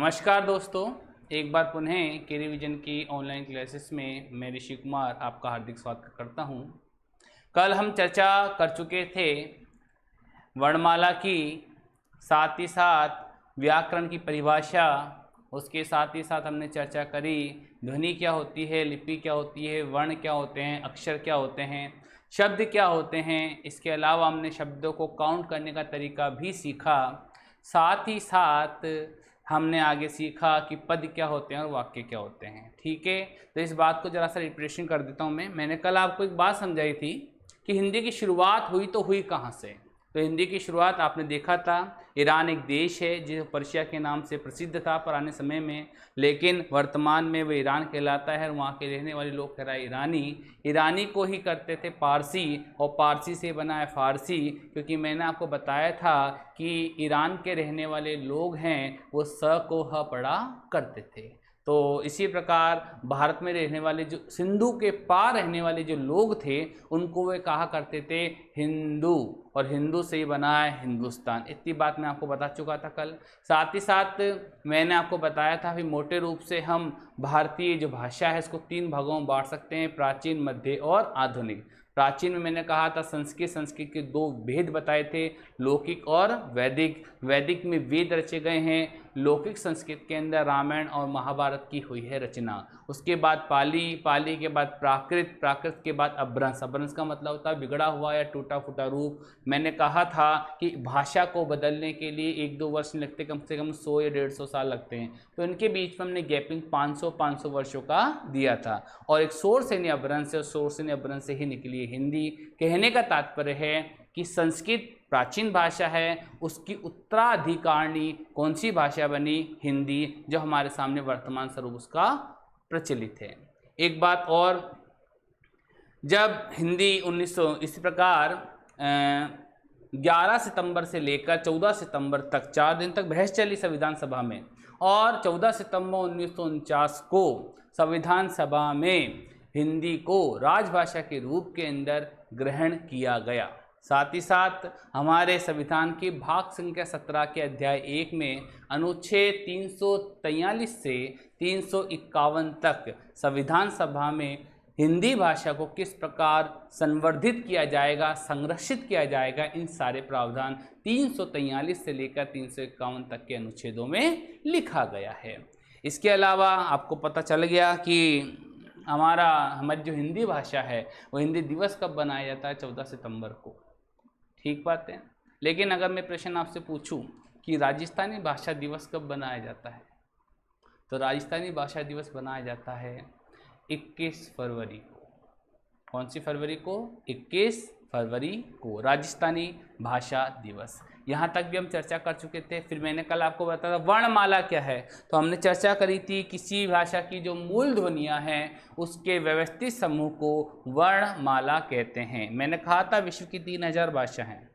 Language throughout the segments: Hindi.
नमस्कार दोस्तों, एक बार पुनः के रिवीजन की ऑनलाइन क्लासेस में मैं ऋषि कुमार आपका हार्दिक स्वागत करता हूं। कल हम चर्चा कर चुके थे वर्णमाला की, साथ ही साथ व्याकरण की परिभाषा, उसके साथ ही साथ हमने चर्चा करी ध्वनि क्या होती है, लिपि क्या होती है, वर्ण क्या होते हैं, अक्षर क्या होते हैं, शब्द क्या होते हैं। इसके अलावा हमने शब्दों को काउंट करने का तरीका भी सीखा। साथ ही साथ हमने आगे सीखा कि पद क्या होते हैं और वाक्य क्या होते हैं। ठीक है, तो इस बात को ज़रा सा रिप्रेजेंट कर देता हूँ। मैंने कल आपको एक बात समझाई थी कि हिंदी की शुरुआत हुई तो हुई कहाँ से। तो हिंदी की शुरुआत आपने देखा था, ईरान एक देश है जो पर्शिया के नाम से प्रसिद्ध था पुराने समय में, लेकिन वर्तमान में वो ईरान कहलाता है और वहाँ के रहने वाले लोग कहलाए ईरानी। ईरानी को ही करते थे पारसी, और पारसी से बना है फारसी, क्योंकि मैंने आपको बताया था कि ईरान के रहने वाले लोग हैं वो स को ह पढ़ा करते थे। तो इसी प्रकार भारत में रहने वाले जो सिंधु के पार रहने वाले जो लोग थे उनको वे कहा करते थे हिंदू, और हिंदू से ही बना है हिंदुस्तान। इतनी बात मैं आपको बता चुका था कल। साथ ही साथ मैंने आपको बताया था कि मोटे रूप से हम भारतीय जो भाषा है इसको 3 भागों में बांट सकते हैं, प्राचीन, मध्य और आधुनिक। प्राचीन में मैंने कहा था संस्कृत के 2 भेद बताए थे, लौकिक और वैदिक। वैदिक में वेद रचे गए हैं, लौकिक संस्कृत के अंदर रामायण और महाभारत की हुई है रचना। उसके बाद पाली, पाली के बाद प्राकृत, प्राकृत के बाद अभ्रंश। अभ्रंश का मतलब होता है बिगड़ा हुआ या टूटा फूटा रूप। मैंने कहा था कि भाषा को बदलने के लिए 1-2 वर्ष नहीं लगते, कम से कम 100 या 150 साल लगते हैं। तो इनके बीच में हमने गैपिंग 500 वर्षों का दिया था, और एक सोर्स यानी अभ्रंश और सोर्स यानी अभ्रंश से ही निकली है हिंदी। कहने का तात्पर्य है कि संस्कृत प्राचीन भाषा है, उसकी उत्तराधिकारिणी कौन सी भाषा बनी? हिंदी, जो हमारे सामने वर्तमान स्वरूप उसका प्रचलित है। एक बात और, जब हिंदी 1900 इसी प्रकार 11 सितंबर से लेकर 14 सितंबर तक 4 दिन तक बहस चली संविधान सभा में, और 14 सितंबर 1949 को संविधान सभा में हिंदी को राजभाषा के रूप के अंदर ग्रहण किया गया। साथ ही साथ हमारे संविधान की भाग संख्या 17 के अध्याय 1 में अनुच्छेद 343 से 351 तक संविधान सभा में हिंदी भाषा को किस प्रकार संवर्धित किया जाएगा, संरक्षित किया जाएगा, इन सारे प्रावधान 343 से लेकर 351 तक के अनुच्छेदों में लिखा गया है। इसके अलावा आपको पता चल गया कि हमारी जो हिंदी भाषा है वो हिंदी दिवस कब बनाया जाता है? 14 सितंबर को। ठीक बात है। लेकिन अगर मैं प्रश्न आपसे पूछूं कि राजस्थानी भाषा दिवस कब बनाया जाता है, तो राजस्थानी भाषा दिवस बनाया जाता है 21 फरवरी को। कौन सी फरवरी को? 21 फरवरी को राजस्थानी भाषा दिवस। यहाँ तक भी हम चर्चा कर चुके थे। फिर मैंने कल आपको बताया वर्णमाला क्या है, तो हमने चर्चा करी थी किसी भाषा की जो मूल ध्वनियाँ हैं उसके व्यवस्थित समूह को वर्णमाला कहते हैं। मैंने कहा था विश्व की 3000 भाषा हैं,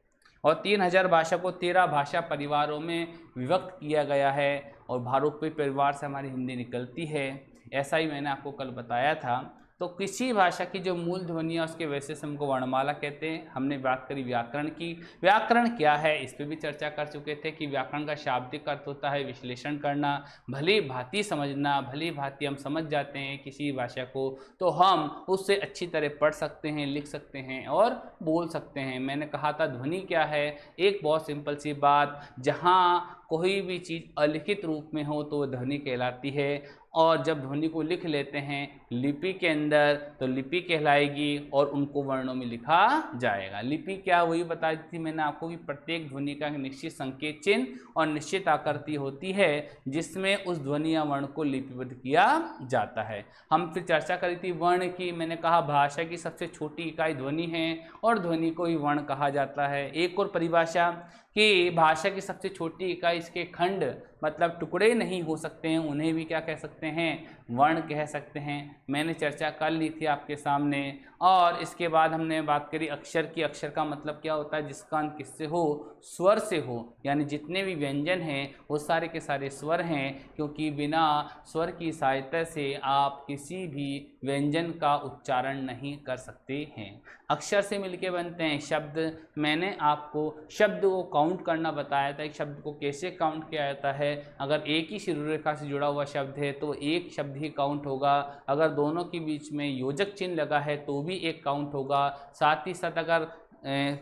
और 3000 भाषा को 13 भाषा परिवारों में विभक्त किया गया है, और भारूपी परिवार से हमारी हिंदी निकलती है। ऐसा ही मैंने आपको कल बताया था। तो किसी भाषा की जो मूल ध्वनि है उसके वैसे समूह को वर्णमाला कहते हैं। हमने बात करी व्याकरण की। व्याकरण क्या है इस पर भी चर्चा कर चुके थे कि व्याकरण का शाब्दिक अर्थ होता है विश्लेषण करना, भली भांति समझना। भली भांति हम समझ जाते हैं किसी भाषा को तो हम उससे अच्छी तरह पढ़ सकते हैं, लिख सकते हैं और बोल सकते हैं। मैंने कहा था ध्वनि क्या है, एक बहुत सिंपल सी बात, जहाँ कोई भी चीज़ अलिखित रूप में हो तो वह ध्वनि कहलाती है, और जब ध्वनि को लिख लेते हैं लिपि के अंदर तो लिपि कहलाएगी, और उनको वर्णों में लिखा जाएगा। लिपि क्या, वही बता दी थी मैंने आपको कि प्रत्येक ध्वनि का निश्चित संकेत चिन्ह और निश्चित आकृति होती है जिसमें उस ध्वनि या वर्ण को लिपिबद्ध किया जाता है। हम फिर चर्चा करी थी वर्ण की। मैंने कहा भाषा की सबसे छोटी इकाई ध्वनि है, और ध्वनि को ही वर्ण कहा जाता है। एक और परिभाषा कि भाषा की सबसे छोटी इकाई, इसके खंड मतलब टुकड़े नहीं हो सकते हैं, उन्हें भी क्या कह सकते हैं? वर्ण कह सकते हैं। मैंने चर्चा कर ली थी आपके सामने। और इसके बाद हमने बात करी अक्षर की। अक्षर का मतलब क्या होता है? जिसका अंत किससे हो? स्वर से हो, यानी जितने भी व्यंजन हैं वो सारे के सारे स्वर हैं, क्योंकि बिना स्वर की सहायता से आप किसी भी व्यंजन का उच्चारण नहीं कर सकते हैं। अक्षर से मिलके बनते हैं शब्द। मैंने आपको शब्द को काउंट करना बताया था, एक शब्द को कैसे काउंट किया जाता है। अगर एक ही शिरोरेखा रेखा से जुड़ा हुआ शब्द है तो एक शब्द ही काउंट होगा, अगर दोनों के बीच में योजक चिन्ह लगा है तो भी एक काउंट होगा, साथ ही साथ अगर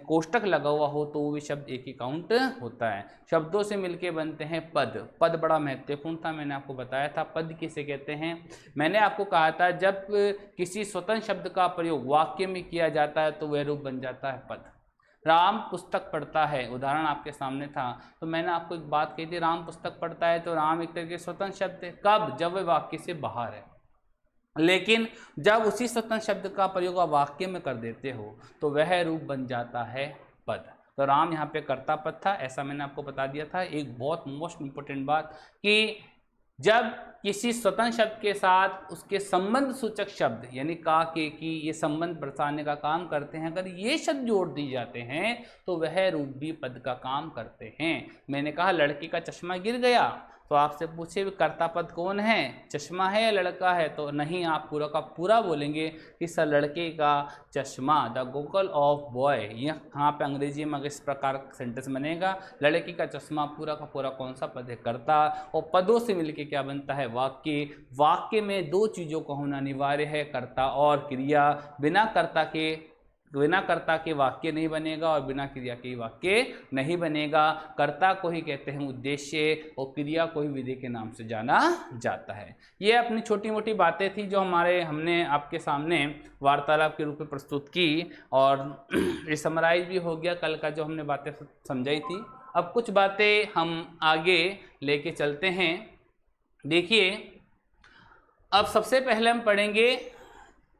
कोष्टक लगा हुआ हो तो वो भी शब्द एक ही काउंट होता है। शब्दों से मिलके बनते हैं पद। पद बड़ा महत्वपूर्ण था, मैंने आपको बताया था पद किसे कहते हैं। मैंने आपको कहा था जब किसी स्वतंत्र शब्द का प्रयोग वाक्य में किया जाता है तो वह रूप बन जाता है पद। राम पुस्तक पढ़ता है, उदाहरण आपके सामने था, तो मैंने आपको एक बात कही थी, राम पुस्तक पढ़ता है, तो राम एक तरह के स्वतंत्र शब्द है। कब? जब वह वाक्य से बाहर है। लेकिन जब उसी स्वतंत्र शब्द का प्रयोग आप वाक्य में कर देते हो तो वह रूप बन जाता है पद। तो राम यहाँ पे कर्ता पद था, ऐसा मैंने आपको बता दिया था। एक बहुत मोस्ट इंपॉर्टेंट बात कि जब किसी स्वतंत्र शब्द के साथ उसके संबंध सूचक शब्द यानी का, के, की, ये संबंध दर्शाने का काम करते हैं, अगर ये शब्द जोड़ दिए जाते हैं तो वह रूप भी पद का काम करते हैं। मैंने कहा लड़की का चश्मा गिर गया, तो आपसे पूछे भी कर्ता पद कौन है? चश्मा है या लड़का है? तो नहीं, आप पूरा का पूरा बोलेंगे कि सर लड़के का चश्मा, द गॉगल ऑफ बॉय। यहाँ पे अंग्रेजी में इस प्रकार सेंटेंस बनेगा, लड़की का चश्मा पूरा का पूरा कौन सा पद है? कर्ता। और पदों से मिलके क्या बनता है? वाक्य। वाक्य में दो चीज़ों का होना अनिवार्य है, कर्ता और क्रिया। बिना कर्ता के वाक्य नहीं बनेगा और बिना क्रिया के वाक्य नहीं बनेगा। कर्ता को ही कहते हैं उद्देश्य और क्रिया को ही विधेय के नाम से जाना जाता है। ये अपनी छोटी मोटी बातें थी जो हमने आपके सामने वार्तालाप के रूप में प्रस्तुत की, और ये समराइज भी हो गया कल का जो हमने बातें समझाई थी। अब कुछ बातें हम आगे लेके चलते हैं। देखिए, अब सबसे पहले हम पढ़ेंगे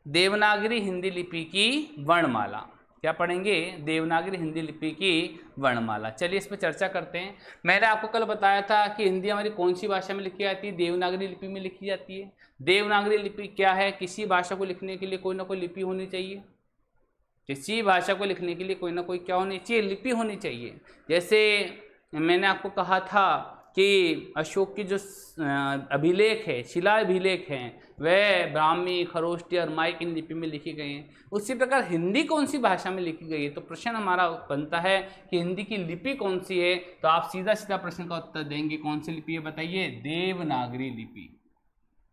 देवनागरी हिंदी लिपि की वर्णमाला। क्या पढ़ेंगे? देवनागरी हिंदी लिपि की वर्णमाला। चलिए इस पर चर्चा करते हैं। मैंने आपको कल बताया था कि हिंदी हमारी कौन सी भाषा में लिखी जाती है? देवनागरी लिपि में लिखी जाती है। देवनागरी लिपि क्या है? किसी भाषा को लिखने के लिए कोई ना कोई लिपि होनी चाहिए। किसी भाषा को लिखने के लिए कोई ना कोई क्या होनी चाहिए? लिपि होनी चाहिए। जैसे मैंने आपको कहा था कि अशोक की जो अभिलेख है, शिला अभिलेख हैं, वह ब्राह्मी, खरोष्टी और माइक इन लिपि में लिखी गई हैं। उसी प्रकार हिंदी कौन सी भाषा में लिखी गई है? तो प्रश्न हमारा बनता है कि हिंदी की लिपि कौन सी है? तो आप सीधा सीधा प्रश्न का उत्तर देंगे, कौन सी लिपि है बताइए? देवनागरी लिपि।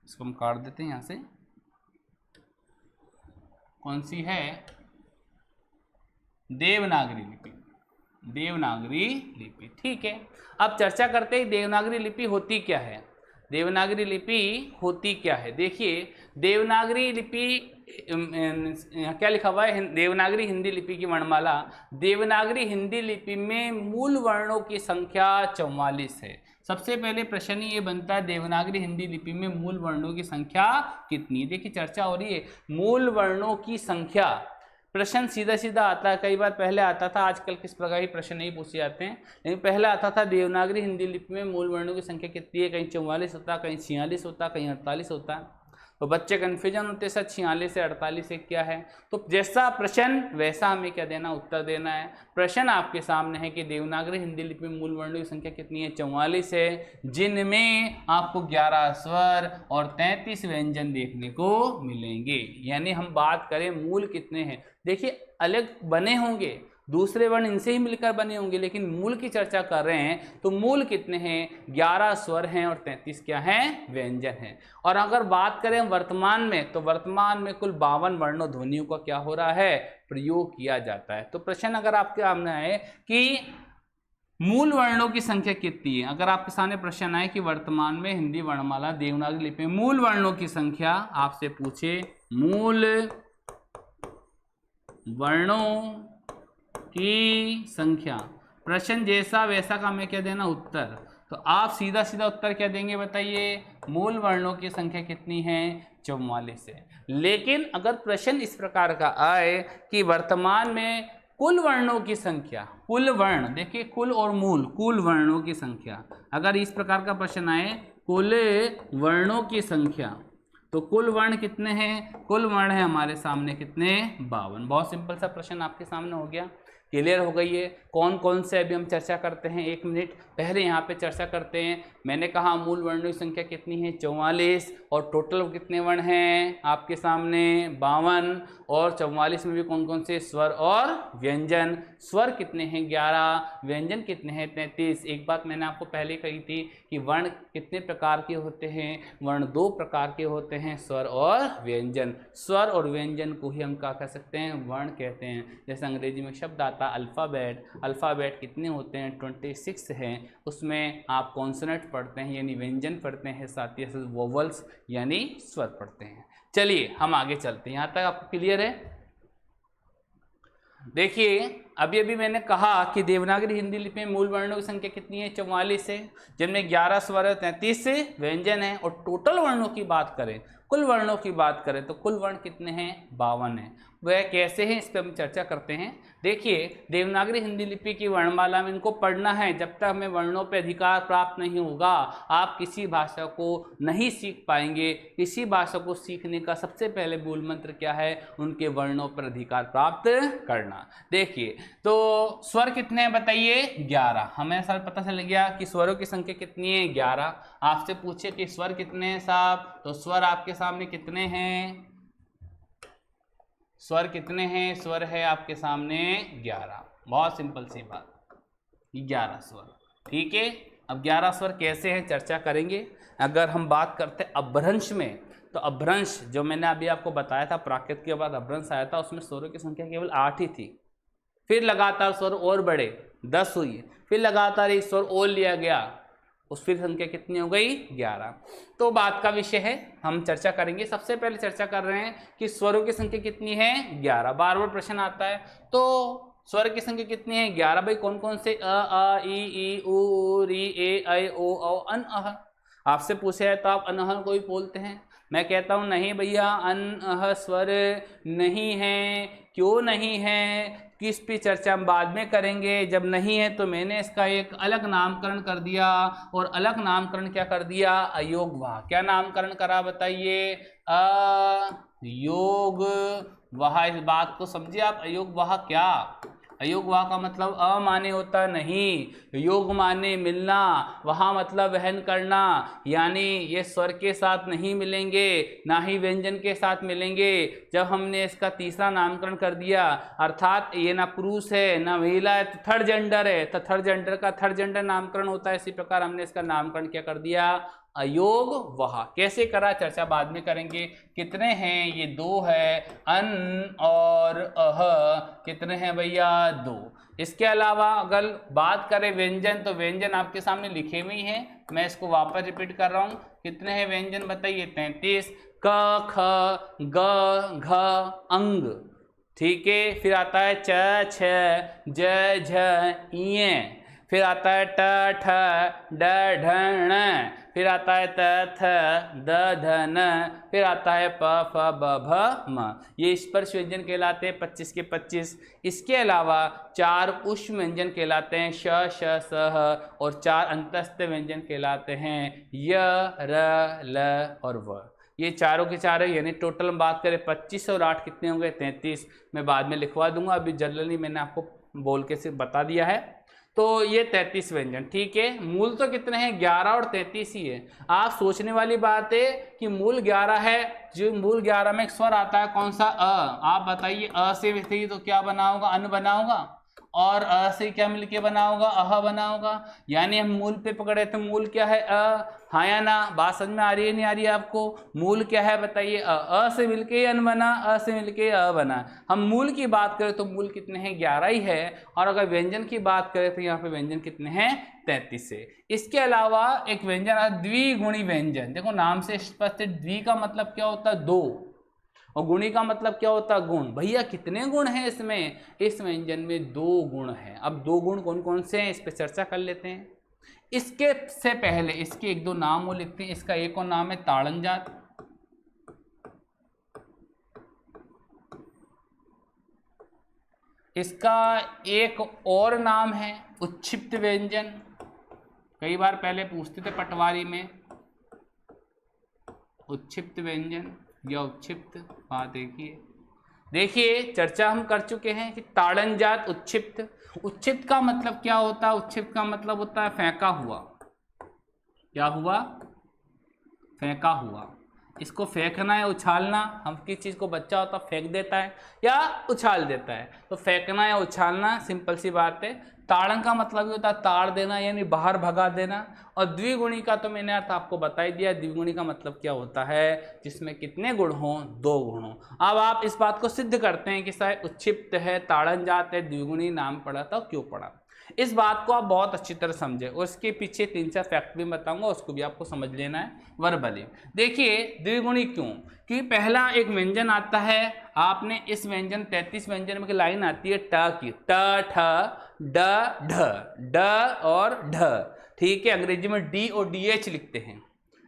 इसको हम काट देते हैं यहाँ से। कौन सी है? देवनागरी लिपि। देवनागरी लिपि, ठीक है। अब चर्चा करते हैं देवनागरी लिपि होती क्या है। देवनागरी लिपि होती क्या है? देखिए, देवनागरी लिपि क्या लिखा हुआ है? देवनागरी हिंदी लिपि की वर्णमाला। देवनागरी हिंदी लिपि में मूल वर्णों की संख्या 44 है। सबसे पहले प्रश्न ये बनता है, देवनागरी हिंदी लिपि में मूल वर्णों की संख्या कितनी? देखिए, चर्चा हो रही है मूल वर्णों की संख्या। प्रश्न सीधा सीधा आता है, कई बार पहले आता था, आजकल किस प्रकार के प्रश्न नहीं पूछे जाते हैं, लेकिन पहले आता था देवनागरी हिंदी लिपि में मूल वर्णों की संख्या कितनी है? कहीं 44 होता, कहीं 46 होता, कहीं 48 होता। तो बच्चे कन्फ्यूजन होते सर 46 से 48 से क्या है? तो जैसा प्रश्न वैसा हमें क्या देना? उत्तर देना है। प्रश्न आपके सामने है कि देवनागरी हिंदी लिपि में मूल वर्णों की संख्या कितनी है? 44 है, जिनमें आपको 11 स्वर और 33 व्यंजन देखने को मिलेंगे। यानी हम बात करें मूल कितने हैं, देखिए अलग बने होंगे, दूसरे वर्ण इनसे ही मिलकर बने होंगे, लेकिन मूल की चर्चा कर रहे हैं तो मूल कितने हैं? 11 स्वर हैं और 33 क्या हैं? व्यंजन हैं। और अगर बात करें वर्तमान में, तो वर्तमान में कुल 52 वर्णों ध्वनियों का क्या हो रहा है? प्रयोग किया जाता है। तो प्रश्न अगर आपके सामने आए कि मूल वर्णों की संख्या कितनी है, अगर आपके सामने प्रश्न आए कि वर्तमान में हिंदी वर्णमाला देवनागरी लिपि में मूल वर्णों की संख्या आपसे पूछे, मूल वर्णों की संख्या, प्रश्न जैसा वैसा का हमें क्या देना? उत्तर। तो आप सीधा सीधा उत्तर क्या देंगे बताइए? मूल वर्णों की संख्या कितनी है? 44 है। लेकिन अगर प्रश्न इस प्रकार का आए कि वर्तमान में कुल वर्णों की संख्या, कुल वर्ण, देखिए कुल और मूल, कुल वर्णों की संख्या, अगर इस प्रकार का प्रश्न आए कुल वर्णों की संख्या, तो कुल वर्ण कितने हैं? कुल वर्ण है हमारे सामने कितने? 52। बहुत सिंपल सा प्रश्न आपके सामने हो गया, क्लियर हो गई है। कौन कौन से अभी हम चर्चा करते हैं, 1 मिनट पहले यहाँ पे चर्चा करते हैं। मैंने कहा मूल वर्णों की संख्या कितनी है? 44। और टोटल कितने वर्ण हैं आपके सामने? 52। और 44 में भी कौन कौन से? स्वर और व्यंजन। स्वर कितने हैं? 11। व्यंजन कितने हैं? 33। एक बात मैंने आपको पहले कही थी कि वर्ण कितने प्रकार के होते हैं? वर्ण 2 प्रकार के होते हैं, स्वर और व्यंजन। स्वर और व्यंजन को ही हम क्या कह सकते हैं? वर्ण कहते हैं। जैसे अंग्रेजी में शब्द आता है अल्फ़ाबेट। अल्फ़ाबेट कितने होते हैं? 26 हैं। उसमें आप कॉन्सोनेंट पढ़ते हैं यानी व्यंजन पढ़ते हैं, साथ ही साथ वोवल्स यानी स्वर पढ़ते हैं। चलिए हम आगे चलते हैं, यहाँ तक आपको क्लियर है? देखिए अभी अभी मैंने कहा कि देवनागरी हिंदी लिपि में मूल वर्णों की संख्या कितनी है? 44 है, जिनमें 11 स्वर है, 33 व्यंजन है। और टोटल वर्णों की बात करें, कुल वर्णों की बात करें तो कुल वर्ण कितने हैं? 52 हैं। वह कैसे हैं इस पर हम चर्चा करते हैं। देखिए देवनागरी हिंदी लिपि की वर्णमाला में इनको पढ़ना है। जब तक हमें वर्णों पर अधिकार प्राप्त नहीं होगा आप किसी भाषा को नहीं सीख पाएंगे। किसी भाषा को सीखने का सबसे पहले मूल मंत्र क्या है? उनके वर्णों पर अधिकार प्राप्त करना। देखिए तो स्वर कितने हैं बताइए? 11। हमें सर पता चल गया कि स्वरों की संख्या कितनी है? 11। आपसे पूछे कि स्वर कितने हैं साहब, तो स्वर आपके सामने कितने हैं? स्वर कितने हैं? स्वर है आपके सामने 11। बहुत सिंपल सी बात, 11 स्वर। ठीक है, अब 11 स्वर कैसे हैं चर्चा करेंगे। अगर हम बात करते हैं अपभ्रंश में, तो अपभ्रंश जो मैंने अभी आपको बताया था, प्राकृत के बाद अपभ्रंश आया था, उसमें स्वरों की संख्या केवल 8 ही थी। फिर लगातार स्वर और बढ़े, 10 हुई। फिर लगातार एक स्वर और लिया गया, उस फिर संख्या कितनी हो गई? 11। तो बात का विषय है, हम चर्चा करेंगे। सबसे पहले चर्चा कर रहे हैं कि स्वरों की संख्या कितनी है? 11। बार बार प्रश्न आता है, तो स्वर की संख्या कितनी है? 11। भाई कौन कौन से? अ आ ई उ री ए ऐ ओ औ अन अह। आपसे पूछे है तो आप अनह को ही बोलते हैं। मैं कहता हूं नहीं भैया, अन अह स्वर नहीं है। क्यों नहीं है? किस पे चर्चा हम बाद में करेंगे। जब नहीं है तो मैंने इसका एक अलग नामकरण कर दिया, और अलग नामकरण क्या कर दिया? अयोग वाह। क्या नामकरण करा बताइए? अयोग वाह। इस बात को समझिए आप, अयोग वाह क्या? अयोग वाह का मतलब अ माने होता नहीं, योग माने मिलना, वहाँ मतलब वहन करना। यानी ये स्वर के साथ नहीं मिलेंगे, ना ही व्यंजन के साथ मिलेंगे। जब हमने इसका तीसरा नामकरण कर दिया, अर्थात ये ना पुरुष है ना महिला है, तो थर्ड जेंडर है, तो थर्ड जेंडर का थर्ड जेंडर नामकरण होता है। इसी प्रकार हमने इसका नामकरण क्या कर दिया? अयोग वहा। कैसे करा चर्चा बाद में करेंगे। कितने हैं? ये 2 है। अन और अह कितने हैं भैया? 2। इसके अलावा अगर बात करें व्यंजन, तो व्यंजन आपके सामने लिखे हुए ही हैं। मैं इसको वापस रिपीट कर रहा हूं। कितने हैं व्यंजन बताइए? 33। क ख ग घ अंग। ठीक है, फिर आता है च छ ज झ इये। फिर आता है ट ठ ड ढ ण। फिर आता है त थ द ध न। फिर आता है प फ ब भ म। ये स्पर्श व्यंजन कहलाते हैं, 25 के 25। इसके अलावा 4 पुष्प व्यंजन कहलाते हैं, श श स ह। और 4 अंतस्थ व्यंजन कहलाते हैं, य र ल और व। ये चारों के चारों, यानी टोटल हम बात करें 25 और 8 कितने होंगे? 33। मैं बाद में लिखवा दूंगा, अभी जनरली मैंने आपको बोल के सिर्फ बता दिया है। तो ये 33 व्यंजन। ठीक है, मूल तो कितने हैं? 11 और 33 ही है। आप सोचने वाली बात है कि मूल 11 है, जो मूल 11 में एक स्वर आता है कौन सा? अ। आप बताइए, अ से थी तो क्या बना होगा? अन बना होगा। और अ से क्या मिलके बना होगा? अह बना होगा। यानी हम मूल पे पकड़े तो मूल क्या है? अ। हाँ या ना? बात समझ में आ रही है नहीं आ रही है आपको? मूल क्या है बताइए? अ से मिलके अन बना, अ से मिलके अ बना। हम मूल की बात करें तो मूल कितने हैं? 11 ही है। और अगर व्यंजन की बात करें तो यहाँ पे व्यंजन कितने हैं? 33 से। इसके अलावा एक व्यंजन है द्विगुणी व्यंजन। देखो नाम से स्पष्ट है, द्वि का मतलब क्या होता है? 2, और गुणी का मतलब क्या होता है? गुण। भैया कितने गुण हैं इसमें? इस व्यंजन में 2 गुण हैं। अब 2 गुण कौन कौन से हैं इस पर चर्चा कर लेते हैं। इसके से पहले इसके 1-2 नाम वो लिखते हैं। इसका एक और नाम है ताड़न जात। इसका एक और नाम है उच्छिप्त व्यंजन। कई बार पहले पूछते थे पटवारी में, उत्क्षिप्त व्यंजन या उत्क्षिप्त। बात देखिए चर्चा हम कर चुके हैं कि ताड़नजात उत्क्षिप्त। उत्क्षिप्त का मतलब क्या होता है? उत्क्षिप्त का मतलब होता है फेंका हुआ। क्या हुआ? फेंका हुआ। इसको फेंकना या उछालना, हम किस चीज़ को बच्चा होता है फेंक देता है या उछाल देता है, तो फेंकना या उछालना सिंपल सी बात है। ताड़न का मतलब ये होता है ताड़ देना यानी बाहर भगा देना। और द्विगुणी का तो मैंने अर्थ आपको बता ही दिया। द्विगुणी का मतलब क्या होता है? जिसमें कितने गुण हों? 2 गुण हों। अब आप इस बात को सिद्ध करते हैं कि शायद उत्क्षिप्त है, ताड़न जात है, द्विगुणी नाम पड़ा था, क्यों पड़ा। इस बात को आप बहुत अच्छी तरह समझे और इसके पीछे 3-4 फैक्ट भी बताऊंगा, उसको भी आपको समझ लेना है वर्बली। देखिए द्विगुणी क्यों? क्योंकि पहला एक व्यंजन आता है, आपने इस व्यंजन 33 व्यंजन में की लाइन आती है ट की, ट ठ ड ढ, ड और ढ। ठीक है, अंग्रेजी में डी और डी एच लिखते हैं।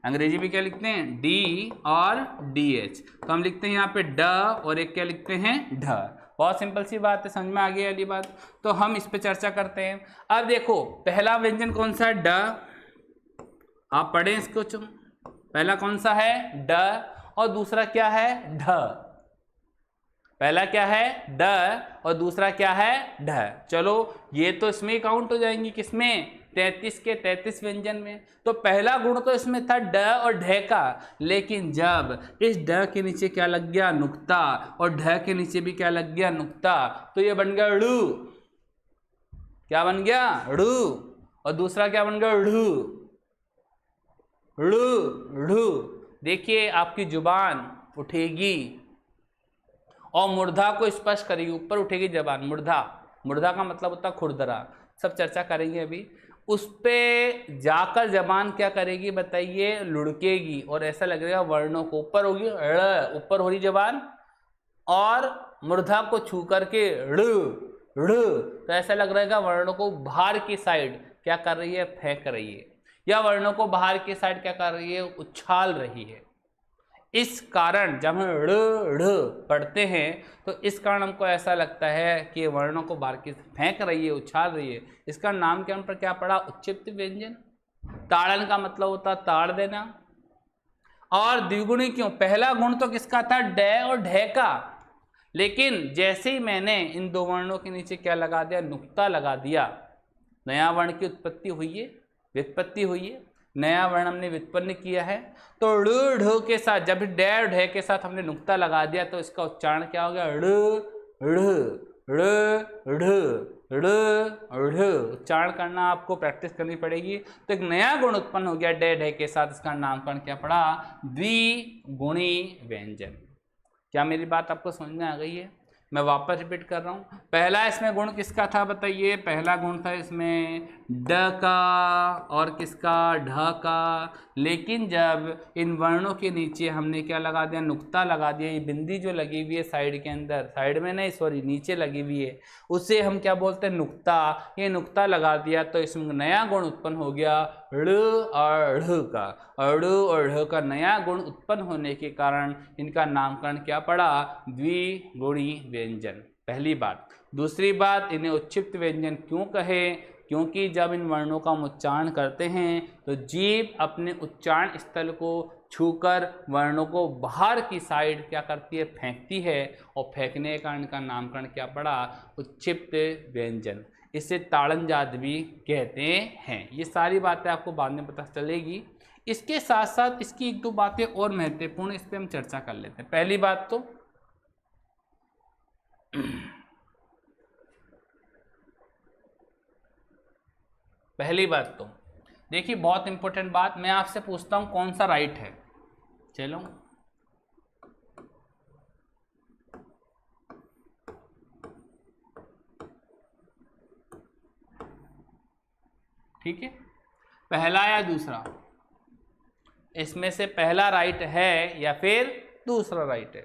अंग्रेजी में क्या लिखते हैं? डी और डी एच। तो हम लिखते हैं यहाँ पे ड और एक क्या लिखते हैं? ढ। बहुत सिंपल सी बात है, समझ में आ गई वाली बात। तो हम इस पे चर्चा करते हैं। अब देखो पहला व्यंजन कौन सा है? ड। आप पढ़ें इसको। पहला कौन सा है? ड। और दूसरा क्या है? ढ। पहला क्या है? ड और दूसरा क्या है? ढ। चलो ये तो इसमें ही काउंट हो जाएंगी, किसमें? 33 के 33 व्यंजन में। तो पहला गुण तो इसमें था ड और ढ का, लेकिन जब इस ड के नीचे क्या लग गया? नुक्ता, और ढ के नीचे भी क्या लग गया? नुक्ता, तो ये बन गया ड़ू। क्या बन गया? ड़ू। और दूसरा क्या बन गया? ढू। ड़ू ढू। देखिए आपकी जुबान उठेगी और मूर्धा को स्पर्श करेगी, ऊपर उठेगी जबान। मूर्धा, मूर्धा का मतलब होता है खुरदरा, सब चर्चा करेंगे अभी। उस पे जाकर जबान क्या करेगी बताइए? लुढ़केगी और ऐसा लगेगा वर्णों को ऊपर होगी, ड़ ऊपर हो रही जबान, और मूर्धा को छू करके ड़ ड़, तो ऐसा लग रहेगा वर्णों को बाहर की साइड क्या कर रही है? फेंक रही है, या वर्णों को बाहर की साइड क्या कर रही है? उछाल रही है। इस कारण जब हम ड़ ढ़ पढ़ते हैं तो इस कारण हमको ऐसा लगता है कि वर्णों को बाहर की फेंक रही है, उछाल रही है। इसका नाम के पर क्या पड़ा? उत्क्षिप्त व्यंजन। ताड़न का मतलब होता है ताड़ देना। और द्विगुणी क्यों? पहला गुण तो किसका था? ड और ढ का, लेकिन जैसे ही मैंने इन 2 वर्णों के नीचे क्या लगा दिया? नुक्ता लगा दिया, नया वर्ण की उत्पत्ति हुई है, व्युत्पत्ति हुई है, नया वर्ण हमने व्युत्पन्न किया है। तो ड़ ढ के साथ जब ड और ढ के साथ हमने नुक्ता लगा दिया तो इसका उच्चारण क्या हो गया? ड़ ढ़ ड़ ढ़ ड़ ढ़। उच्चारण करना आपको प्रैक्टिस करनी पड़ेगी। तो एक नया गुण उत्पन्न हो गया ड ढ के साथ, इसका नामकरण क्या पड़ा? द्विगुणी व्यंजन। क्या मेरी बात आपको समझ में आ गई है? मैं वापस रिपीट कर रहा हूँ। पहला इसमें गुण किसका था बताइए? पहला गुण था इसमें ड का और किसका? ढ का। लेकिन जब इन वर्णों के नीचे हमने क्या लगा दिया? नुक्ता लगा दिया। ये बिंदी जो लगी हुई है साइड के अंदर, साइड में नहीं सॉरी नीचे लगी हुई है, उसे हम क्या बोलते हैं? नुक्ता। ये नुक्ता लगा दिया तो इसमें नया गुण उत्पन्न हो गया ड़ और ढ़ का। ड़ और ढ़ का नया गुण उत्पन्न होने के कारण इनका नामकरण क्या पड़ा? द्विगुणी व्यंजन। पहली बात। दूसरी बात, इन्हें उत्क्षिप्त व्यंजन क्यों कहे? क्योंकि जब इन वर्णों का हम उच्चारण करते हैं तो जीभ अपने उच्चारण स्थल को छूकर वर्णों को बाहर की साइड क्या करती है? फेंकती है, और फेंकने के कारण का नामकरण क्या पड़ा? उत्क्षिप्त व्यंजन। इसे ताड़न जात भी कहते हैं। ये सारी बातें आपको बाद में पता चलेगी। इसके साथ साथ इसकी 1-2 बातें और महत्वपूर्ण, इस पर हम चर्चा कर लेते हैं। पहली बात तो देखिए बहुत इंपॉर्टेंट बात, मैं आपसे पूछता हूं कौन सा राइट है? चलो ठीक है, पहला या दूसरा? इसमें से पहला राइट है या फिर दूसरा राइट है?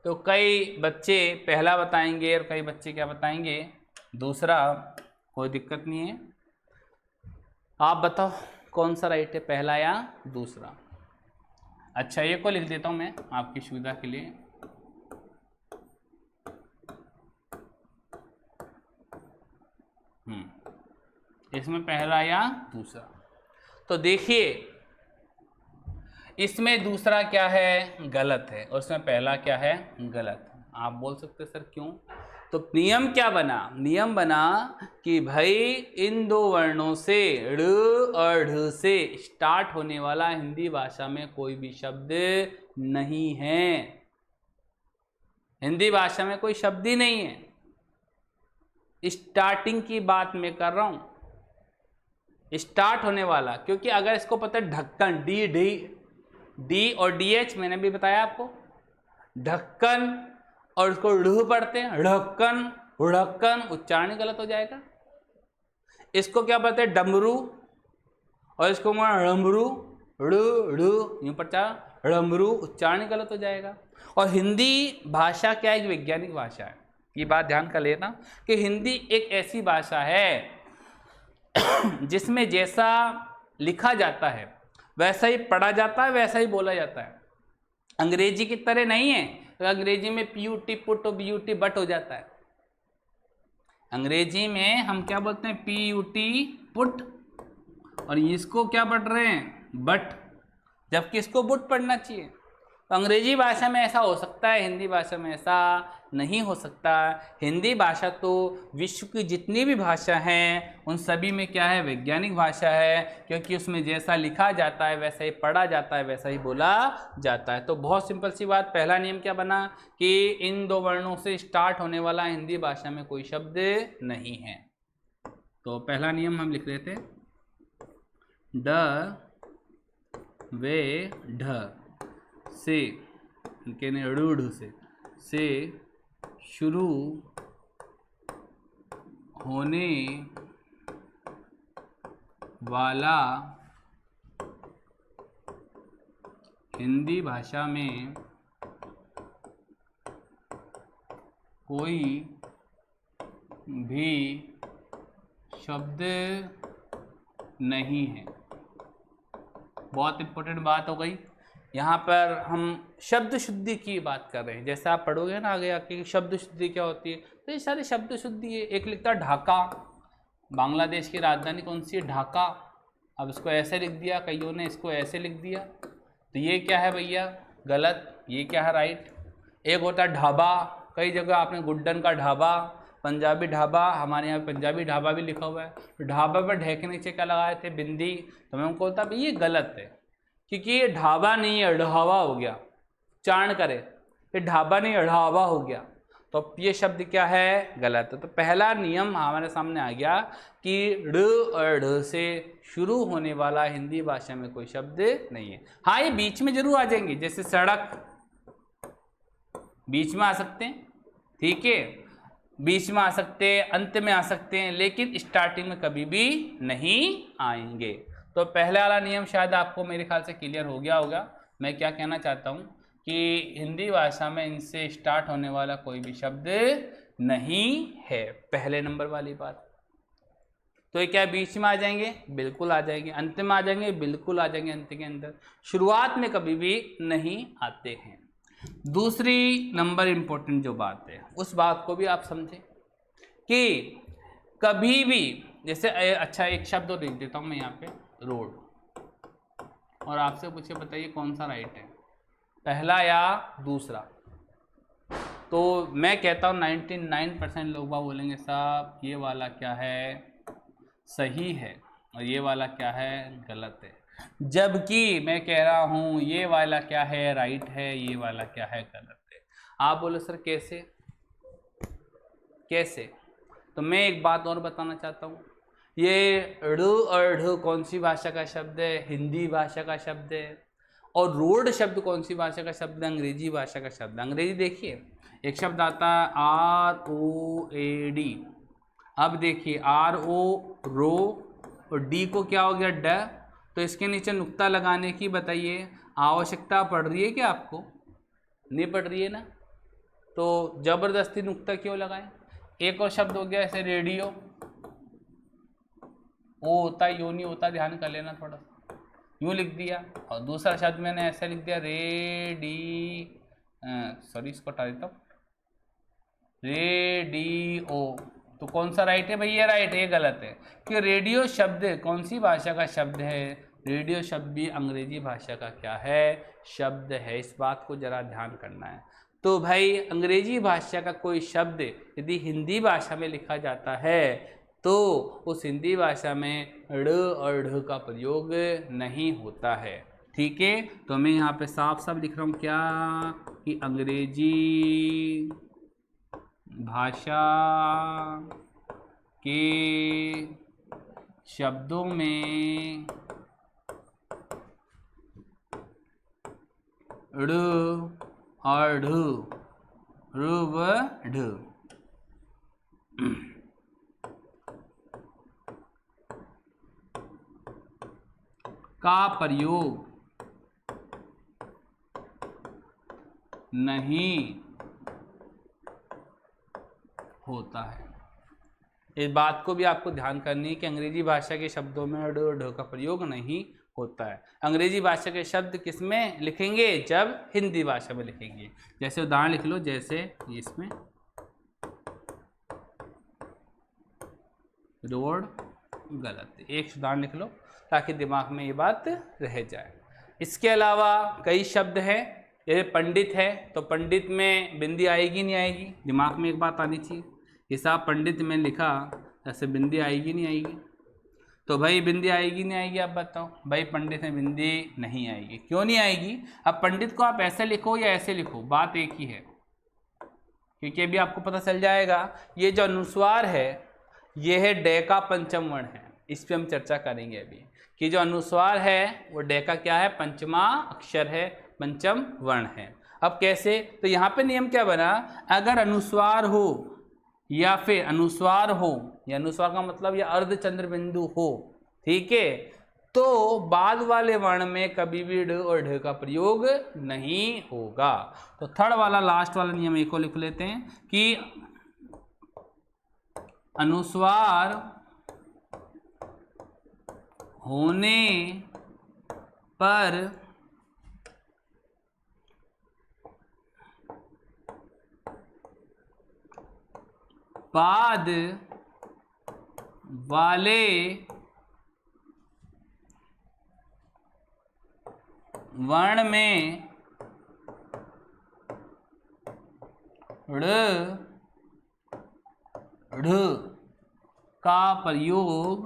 तो कई बच्चे पहला बताएंगे और कई बच्चे क्या बताएंगे? दूसरा। कोई दिक्कत नहीं है, आप बताओ कौन सा राइट है, पहला या दूसरा? अच्छा ये को लिख देता हूं मैं आपकी सुविधा के लिए। इसमें पहला या दूसरा? तो देखिए इसमें दूसरा क्या है, गलत है, और इसमें पहला क्या है, गलत। आप बोल सकते सर क्यों? तो नियम क्या बना, नियम बना कि भाई इन दो वर्णों से ड़ और ढ से स्टार्ट होने वाला हिंदी भाषा में कोई भी शब्द नहीं है। हिंदी भाषा में कोई शब्द ही नहीं है। स्टार्टिंग की बात मैं कर रहा हूं, स्टार्ट होने वाला। क्योंकि अगर इसको पता है ढक्कन, डी डी डी और डी एच, मैंने भी बताया आपको, ढक्कन, और उसको ढ़ पढ़ते हैं, ढक्कन, ढक्कन, उच्चारण गलत हो जाएगा। इसको क्या पढ़ते हैं, डमरू, और इसको डमरू, यूं पढ़ता डमरू, उच्चारण गलत हो जाएगा। और हिंदी भाषा क्या है, एक वैज्ञानिक भाषा है। ये बात ध्यान कर लेना कि हिंदी एक ऐसी भाषा है जिसमें जैसा लिखा जाता है वैसा ही पढ़ा जाता है, वैसा ही बोला जाता है। अंग्रेजी की तरह नहीं है, तो अंग्रेजी में पीयूटी पुट और बीयूटी बट हो जाता है। अंग्रेजी में हम क्या बोलते हैं, पीयूटी पुट, और इसको क्या पढ़ रहे हैं, बट, जबकि इसको बुट पढ़ना चाहिए। तो अंग्रेजी भाषा में ऐसा हो सकता है, हिंदी भाषा में ऐसा नहीं हो सकता। हिंदी भाषा तो विश्व की जितनी भी भाषा हैं उन सभी में क्या है, वैज्ञानिक भाषा है, क्योंकि उसमें जैसा लिखा जाता है वैसा ही पढ़ा जाता है, वैसा ही बोला जाता है। तो बहुत सिंपल सी बात, पहला नियम क्या बना कि इन दो वर्णों से स्टार्ट होने वाला हिंदी भाषा में कोई शब्द नहीं है। तो पहला नियम हम लिख लेते हैं, ड वे ढ से, रूढ़ से शुरू होने वाला हिंदी भाषा में कोई भी शब्द नहीं है। बहुत इंपॉर्टेंट बात हो गई। यहाँ पर हम शब्द शुद्धि की बात कर रहे हैं। जैसे आप पढ़ोगे ना आगे आके शब्द शुद्धि क्या होती है, तो ये सारे शब्द शुद्धि है। एक लिखता है ढाका, बांग्लादेश की राजधानी कौन सी है, ढाका। अब इसको ऐसे लिख दिया, कईयों ने इसको ऐसे लिख दिया, तो ये क्या है भैया, गलत। ये क्या है, राइट। एक होता है ढाबा, कई जगह आपने गुड्डन का ढाबा, पंजाबी ढाबा, हमारे यहाँ पंजाबी ढाबा भी लिखा हुआ है। तो ढाबा पर ढेक के नीचे क्या लगाए थे, बिंदी। तो मैं उनको बोलता भाई ये गलत है, क्योंकि ये ढाबा नहीं है, ढाबा हो गया। चाण करे, ये ढाबा नहीं ढाबा हो गया, तो ये शब्द क्या है, गलत है। तो पहला नियम हमारे सामने आ गया कि ड़ और ढ से शुरू होने वाला हिंदी भाषा में कोई शब्द नहीं है। हाँ, ये बीच में जरूर आ जाएंगे, जैसे सड़क बीच में आ सकते हैं, ठीक है, बीच में आ सकते हैं, अंत में आ सकते हैं, लेकिन स्टार्टिंग में कभी भी नहीं आएंगे। तो पहले वाला नियम शायद आपको मेरे ख्याल से क्लियर हो गया होगा। मैं क्या कहना चाहता हूँ कि हिंदी भाषा में इनसे स्टार्ट होने वाला कोई भी शब्द नहीं है, पहले नंबर वाली बात। तो ये क्या बीच में आ जाएंगे, बिल्कुल आ जाएंगे। अंत में आ जाएंगे, बिल्कुल आ जाएंगे। अंत के अंदर, शुरुआत में कभी भी नहीं आते हैं। दूसरी नंबर इंपॉर्टेंट जो बात है, उस बात को भी आप समझें कि कभी भी, जैसे अच्छा एक शब्द लिख देता हूँ मैं यहाँ पे, रोड, और आपसे पूछे बताइए कौन सा राइट है, पहला या दूसरा। तो मैं कहता हूँ 99% लोग बोलेंगे साहब ये वाला क्या है, सही है, और ये वाला क्या है, गलत है। जबकि मैं कह रहा हूँ ये वाला क्या है, राइट है, ये वाला क्या है, गलत है। आप बोलो सर कैसे, कैसे? तो मैं एक बात और बताना चाहता हूँ, ये ड़ और ढ कौन सी भाषा का शब्द है, हिंदी भाषा का शब्द है। और रोड शब्द कौन सी भाषा का शब्द है, अंग्रेजी भाषा का शब्द। अंग्रेजी देखिए, एक शब्द आता है ROAD। अब देखिए RO रो, और D को क्या हो गया, ड। तो इसके नीचे नुक्ता लगाने की बताइए आवश्यकता पड़ रही है क्या आपको? नहीं पड़ रही है ना, तो जबरदस्ती नुक्ता क्यों लगाएं। एक और शब्द हो गया ऐसे रेडियो, ओ होता है, यो नहीं होता, ध्यान कर लेना थोड़ा सा, यूँ लिख दिया। और दूसरा शब्द मैंने ऐसा लिख दिया सॉरी इसको हटा देता हूँ, रेडियो। तो कौन सा राइट है भैया, राइट है, ये गलत है। कि रेडियो शब्द कौन सी भाषा का शब्द है, रेडियो शब्द भी अंग्रेजी भाषा का क्या है, शब्द है। इस बात को जरा ध्यान करना है। तो भाई अंग्रेजी भाषा का कोई शब्द यदि हिंदी भाषा में लिखा जाता है तो उस हिंदी भाषा में ड़ और ढ का प्रयोग नहीं होता है। ठीक है, तो मैं यहाँ पे साफ साफ लिख रहा हूँ क्या, कि अंग्रेजी भाषा के शब्दों में ड़ और ढ, ऋ व ढ का प्रयोग नहीं होता है। इस बात को भी आपको ध्यान करनी है कि अंग्रेजी भाषा के शब्दों में ड और ढ का प्रयोग नहीं होता है। अंग्रेजी भाषा के शब्द किस में लिखेंगे, जब हिंदी भाषा में लिखेंगे। जैसे उदाहरण लिख लो, जैसे इसमें रोड गलत, एक उदाहरण लिख लो ताकि दिमाग में ये बात रह जाए। इसके अलावा कई शब्द हैं, जैसे पंडित है तो पंडित में बिंदी आएगी नहीं आएगी, दिमाग में एक बात आनी चाहिए। हिसाब पंडित में लिखा, ऐसे बिंदी आएगी नहीं आएगी, तो भाई बिंदी आएगी नहीं आएगी, आप बताओ भाई पंडित में बिंदी नहीं आएगी। क्यों नहीं आएगी? अब पंडित को आप ऐसे लिखो या ऐसे लिखो, बात एक ही है, क्योंकि अभी आपको पता चल जाएगा। ये जो अनुस्वार है ये है डे का पंचम वर्ण है, इस पर हम चर्चा करेंगे अभी कि जो अनुस्वार है वो डे का क्या है, पंचमा अक्षर है, पंचम वर्ण है। अब कैसे, तो यहाँ पे नियम क्या बना, अगर अनुस्वार हो या फिर अनुस्वार हो, या अनुस्वार का मतलब या अर्धचंद्र बिंदु हो, ठीक है, तो बाद वाले वर्ण में कभी भी ड और ढ का प्रयोग नहीं होगा। तो थर्ड वाला लास्ट वाला नियम एक को लिख लेते हैं कि अनुस्वार होने पर बाद वाले वर्ण में ऋ ढ का प्रयोग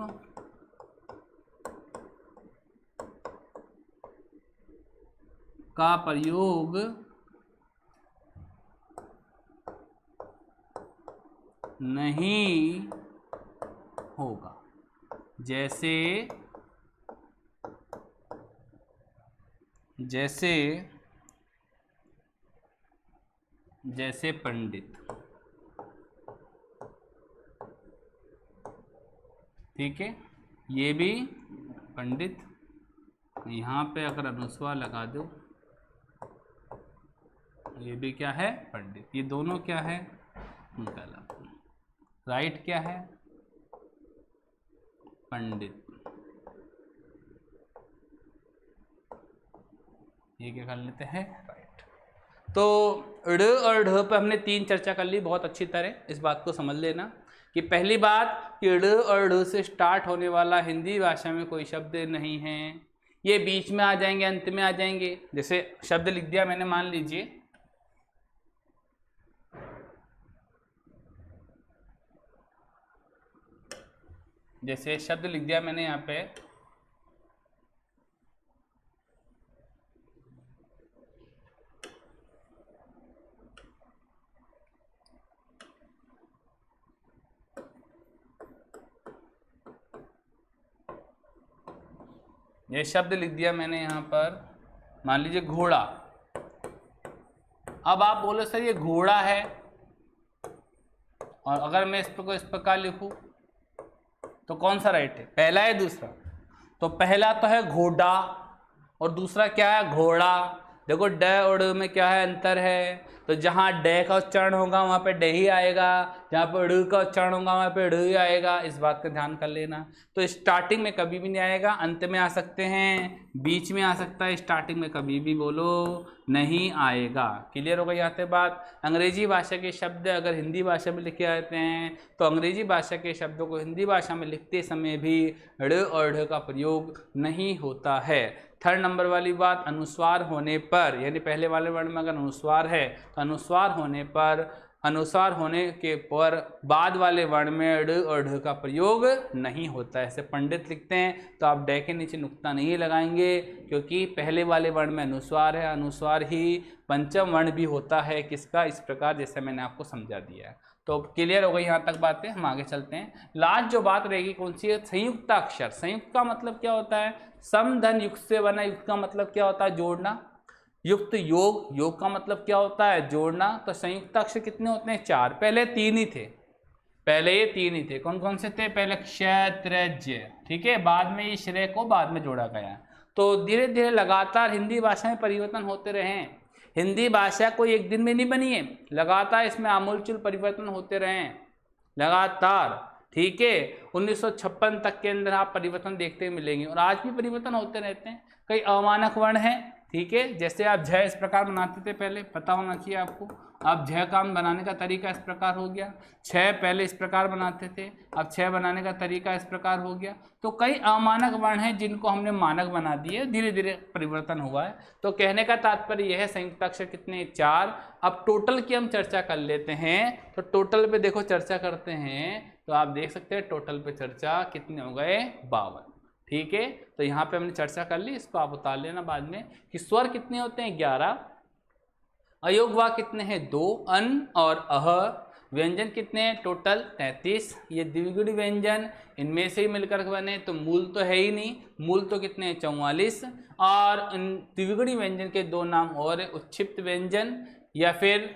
नहीं होगा। जैसे पंडित, ठीक है, ये भी पंडित, यहाँ पे अगर अनुस्वार लगा दो ये भी क्या है, पंडित। ये दोनों क्या है, गलत। राइट क्या है, पंडित। ये क्या कर लेते हैं, राइट। तो ड़ और ढ पे हमने 3 चर्चा कर ली बहुत अच्छी तरह। इस बात को समझ लेना कि पहली बात कि ड़ और ढ से स्टार्ट होने वाला हिंदी भाषा में कोई शब्द नहीं है, ये बीच में आ जाएंगे, अंत में आ जाएंगे। जैसे शब्द लिख दिया मैंने, मान लीजिए जैसे शब्द लिख दिया मैंने यहाँ पे ये शब्द लिख दिया मैंने यहाँ पर, मान लीजिए घोड़ा। अब आप बोलो सर ये घोड़ा है, और अगर मैं इस प्रकार लिखूं तो कौन सा राइट है, पहला है दूसरा? तो पहला तो है घोड़ा और दूसरा क्या है, घोड़ा। देखो ड और ड में क्या है, अंतर है। तो जहाँ डे का उच्चारण होगा वहाँ पे डे ही आएगा, जहाँ पे ड़ का उच्चारण होगा वहाँ पे ड़ ही आएगा। इस बात का ध्यान कर लेना। तो स्टार्टिंग में कभी भी नहीं आएगा, अंत में आ सकते हैं, बीच में आ सकता है, स्टार्टिंग में कभी भी बोलो नहीं आएगा। क्लियर हो गई यहाँ पे बात। अंग्रेजी भाषा के शब्द अगर हिंदी भाषा में लिखे आते हैं तो अंग्रेजी भाषा के शब्दों को हिंदी भाषा में लिखते समय भी ड़ और ढ का प्रयोग नहीं होता है। थर्ड नंबर वाली बात, अनुस्वार होने पर, यानी पहले वाले वर्ण में अगर अनुस्वार है तो अनुस्वार होने के पर बाद वाले वर्ण में ड़ और ढ का प्रयोग नहीं होता है। ऐसे पंडित लिखते हैं तो आप डे के नीचे नुक्ता नहीं लगाएंगे, क्योंकि पहले वाले वर्ण में अनुस्वार है, अनुस्वार ही पंचम वर्ण भी होता है किसका, इस प्रकार जैसे मैंने आपको समझा दिया है। तो क्लियर हो गई यहाँ तक बातें, हम आगे चलते हैं। लास्ट जो बात रहेगी कौन सी है, संयुक्त अक्षर। संयुक्त का मतलब क्या होता है, सम धन युक्त से बना। युक्त का मतलब क्या होता है, जोड़ना। युक्त योग, योग का मतलब क्या होता है, जोड़ना। तो संयुक्त अक्षर कितने होते हैं, 4। पहले 3 ही थे, पहले ये 3 ही थे। कौन कौन से थे, पहले क्षत्रज, ठीक है, बाद में ये श्रेय को बाद में जोड़ा गया। तो धीरे धीरे लगातार हिंदी भाषा में परिवर्तन होते रहे हैं। हिंदी भाषा कोई एक दिन में नहीं बनी है, लगातार इसमें आमूलचूल परिवर्तन होते रहे हैं, लगातार, ठीक है। 1956 तक के अंदर आप परिवर्तन देखते मिलेंगे, और आज भी परिवर्तन होते रहते हैं। कई अमानक वर्ण हैं, ठीक है, जैसे आप झ इस प्रकार बनाते थे, पहले पता होना चाहिए आपको। अब झ का बनाने का तरीका इस प्रकार हो गया। छः पहले इस प्रकार बनाते थे, अब छः बनाने का तरीका इस प्रकार हो गया। तो कई अमानक वर्ण हैं जिनको हमने मानक बना दिए, धीरे धीरे परिवर्तन हुआ है। तो कहने का तात्पर्य यह है, संयुक्त अक्षर कितने, 4। अब टोटल की हम चर्चा कर लेते हैं। तो टोटल पे देखो चर्चा करते हैं तो आप देख सकते हैं टोटल पे चर्चा कितने हो गए, 52, ठीक है। तो यहाँ पे हमने चर्चा कर ली, इसको आप उतार लेना बाद में कि स्वर कितने होते हैं, 11। अयोग वाक् कितने हैं, 2, अन और अह। व्यंजन कितने हैं, टोटल 33। ये द्विगुणी व्यंजन इनमें से ही मिलकर बने, तो मूल तो है ही नहीं, मूल तो कितने हैं, 44। और इन द्विगुणी व्यंजन के 2 नाम और, उच्छिप्त व्यंजन या फिर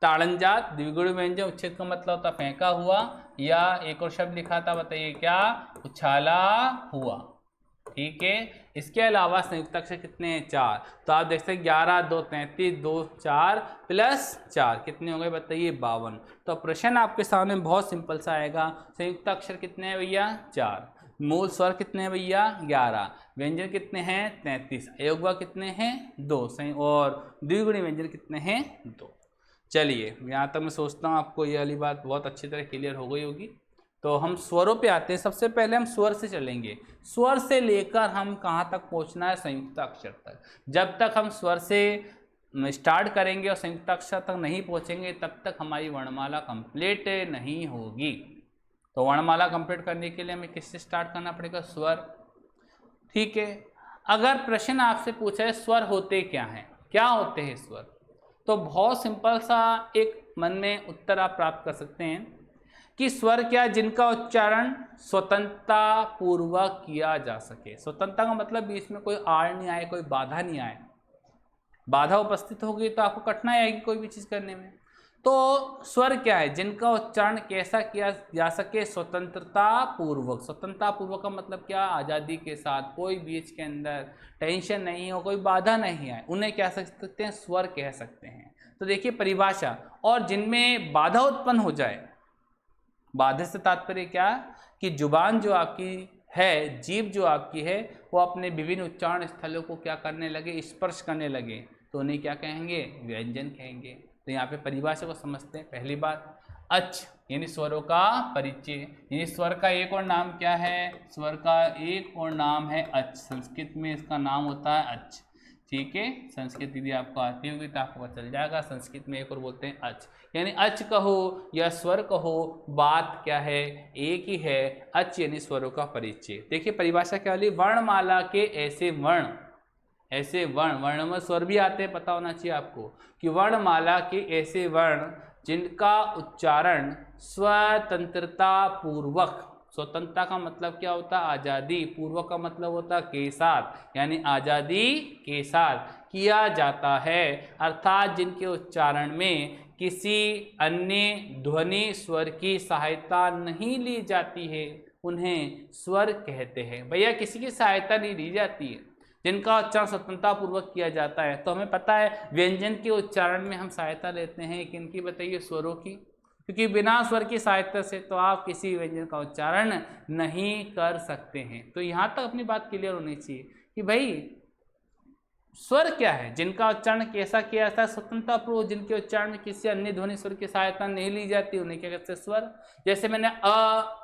ताड़नजात। द्विगुणी व्यंजन उच्छेद का मतलब होता फेंका हुआ, या एक और शब्द लिखा था, बताइए क्या, उछाला हुआ, ठीक है। इसके अलावा संयुक्त अक्षर कितने हैं, 4। तो आप देखते हैं 11, 2, 33, 2, 4 प्लस 4 कितने हो गए, बताइए 52। तो प्रश्न आपके सामने बहुत सिंपल सा आएगा। संयुक्त अक्षर कितने हैं भैया, 4। मूल स्वर कितने हैं भैया, 11। व्यंजन कितने हैं, 33। अयोगवा कितने हैं, 2। और द्विगुणी व्यंजन कितने हैं, 2। चलिए यहाँ तक मैं सोचता हूँ आपको ये वाली बात बहुत अच्छी तरह क्लियर हो गई होगी। तो हम स्वरों पे आते हैं। सबसे पहले हम स्वर से चलेंगे। स्वर से लेकर हम कहाँ तक पहुँचना है, संयुक्त अक्षर तक। जब तक हम स्वर से स्टार्ट करेंगे और संयुक्त अक्षर तक नहीं पहुँचेंगे तब तक हमारी वर्णमाला कंप्लीट नहीं होगी। तो वर्णमाला कंप्लीट करने के लिए हमें किससे स्टार्ट करना पड़ेगा, स्वर, ठीक है। अगर प्रश्न आपसे पूछा है स्वर होते क्या हैं, क्या होते हैं स्वर, तो बहुत सिंपल सा एक मन में उत्तर आप प्राप्त कर सकते हैं कि स्वर क्या, जिनका उच्चारण स्वतंत्रता पूर्वक किया जा सके। स्वतंत्रता का मतलब बीच में कोई आड़ नहीं आए, कोई बाधा नहीं आए। बाधा उपस्थित होगी तो आपको कठिनाई आएगी कोई भी चीज़ करने में। तो स्वर क्या है, जिनका उच्चारण कैसा किया जा सके, स्वतंत्रता पूर्वक। स्वतंत्रता पूर्वक का मतलब क्या, आज़ादी के साथ, कोई बीच के अंदर टेंशन नहीं हो, कोई बाधा नहीं आए, उन्हें क्या सकते हैं, स्वर कह सकते हैं। तो देखिए परिभाषा, और जिनमें बाधा उत्पन्न हो जाए, बाधा से तात्पर्य क्या कि जुबान जो आपकी है, जीभ जो आपकी है, वो अपने विभिन्न उच्चारण स्थलों को क्या करने लगे, स्पर्श करने लगे, तो उन्हें क्या कहेंगे, व्यंजन कहेंगे। तो यहाँ पे परिभाषा को समझते हैं। पहली बात, अच यानी स्वरों का परिचय, यानी स्वर का एक और नाम क्या है, स्वर का एक और नाम है अच। संस्कृत में इसका नाम होता है अच, ठीक है। संस्कृत यदि आपको आती होगी तो आपको पता चल जाएगा, संस्कृत में एक और बोलते हैं अच। यानी अच कहो या स्वर कहो, बात क्या है, एक ही है। अच यानी स्वरों का परिचय। देखिए परिभाषा क्या वाली, वर्णमाला के ऐसे वर्ण, ऐसे वर्ण, वर्ण में स्वर भी आते हैं, पता होना चाहिए आपको कि वर्णमाला के ऐसे वर्ण जिनका उच्चारण स्वतंत्रता पूर्वक, स्वतंत्रता का मतलब क्या होता है, आज़ादी, पूर्वक का मतलब होता है के साथ, यानी आज़ादी के साथ किया जाता है। अर्थात जिनके उच्चारण में किसी अन्य ध्वनि स्वर की सहायता नहीं ली जाती है, उन्हें स्वर कहते हैं। भैया किसी की सहायता नहीं ली जाती है, जिनका उच्चारण स्वतंत्रता पूर्वक किया जाता है। तो हमें पता है व्यंजन के उच्चारण में हम सहायता लेते हैं किनकी, बताइए, स्वरों की, क्योंकि बिना स्वर की सहायता से तो आप किसी व्यंजन का उच्चारण नहीं कर सकते हैं। तो यहाँ तक अपनी बात क्लियर होनी चाहिए कि भाई स्वर क्या है, जिनका उच्चारण कैसा किया जाता है, स्वतंत्रता पूर्वक, जिनके उच्चारण में किसी अन्य ध्वनि स्वर की सहायता नहीं ली जाती, उन्हें क्या कहते हैं, स्वर। जैसे मैंने अ,